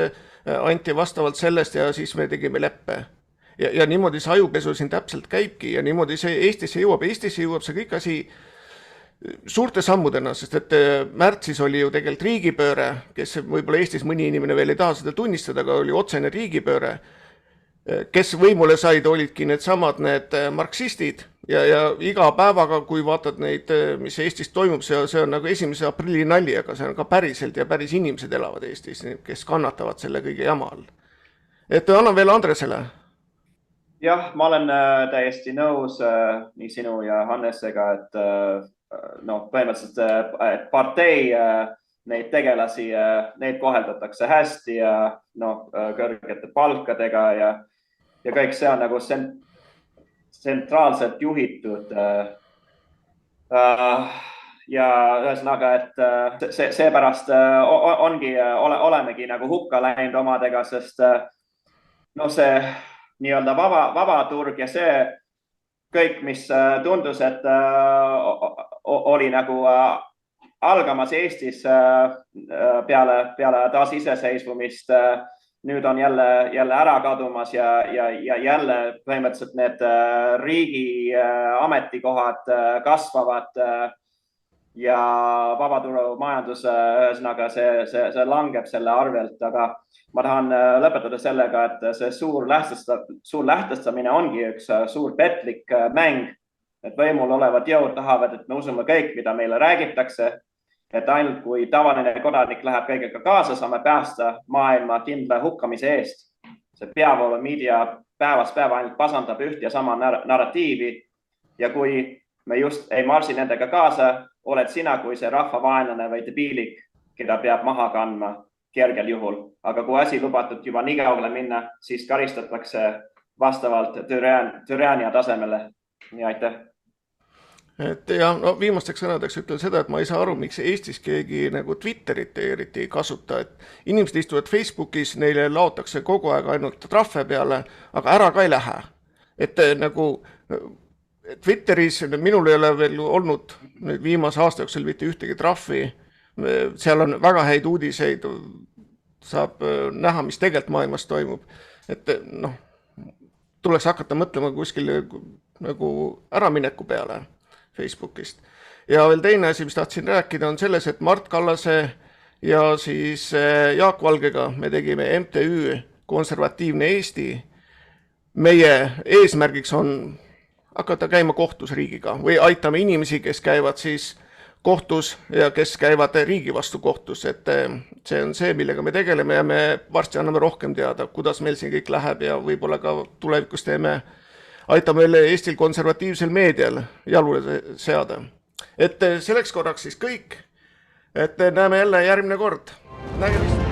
anti vastavalt sellest ja siis me tegime leppe. Ja niimoodi see ajupesu siin täpselt käibki ja niimoodi see Eestisse jõuab see kõik asi suurte sammudena, sest et märtsis oli ju tegelikult riigipööre, kes võib-olla Eestis mõni inimene veel ei taha seda tunnistada, aga oli otsene riigipööre, kes võimule said, olidki need marksistid ja iga päevaga, kui vaatad neid, mis Eestis toimub, see on nagu 1. aprilli nali, aga see on ka päriselt ja päris inimesed elavad Eestis, kes kannatavad selle kõige jama all. Et annan veel Andresele. Jah, ma olen täiesti nõus nii sinu ja Hannesega, et põhimõtteliselt et partei neid tegelasi, neid koheldatakse hästi ja kõrgete palkadega ja kõik see on nagu tsentraalselt juhitud. Ja ühesõnaga, et seepärast olemegi nagu hukka läinud omadega, sest see nii-öelda vaba turg ja see kõik, mis tundus, et oli nagu algamas Eestis peale taasiseseisvumist, nüüd on jälle ära kadumas ja jälle põhimõtteliselt need riigi ametikohad kasvavad ja vabaturu majandus, ühesõnaga see langeb selle arvelt, aga ma tahan lõpetada sellega, et see suur lähtestamine ongi üks suur petlik mäng et võimul olevad jõud tahavad, et me usume kõik, mida meile räägitakse, et ainult kui tavaline kodanik läheb kõigega kaasa, saame päästa maailma kindla hukkamise eest. See peavoolumeedia päevast päeva ainult pasandab üht ja sama narratiivi ja kui me just ei marsi nendega kaasa, oled sina kui see rahvavaenlane või debiilik, keda peab maha kandma kergel juhul. Aga kui asi lubatud juba nii kaugele minna, siis karistatakse vastavalt türaania tasemele. Ja aitäh. Et ja no, viimasteks sõnadeks ütlen seda, et ma ei saa aru, miks Eestis keegi nagu Twitterit eriti ei kasuta. Et inimesed istuvad Facebookis, neile laotakse kogu aeg ainult trahve peale, aga ära ka ei lähe. Et nagu Twitteris minul ei ole veel olnud nüüd viimase aasta jooksul mitte ühtegi trahvi. Seal on väga häid uudiseid, saab näha, mis tegelikult maailmas toimub. Et noh, tuleks hakata mõtlema kuskil nagu äramineku peale Facebookist. Ja veel teine asi, mis tahtsin rääkida, on selles, et Mart Kallase ja siis Jaak Valgega me tegime MTÜ Konservatiivne Eesti. Meie eesmärgiks on hakata käima kohtus riigiga või aitame inimesi, kes käivad siis kohtus ja kes käivad riigi vastu kohtus. Et see on see, millega me tegeleme ja me varsti anname rohkem teada, kuidas meil siin kõik läheb ja võib-olla ka tulevikus aitame Eestil konservatiivsel meedial jalule seada. Et selleks korraks siis kõik, et näeme jälle järgmine kord. Nägemist!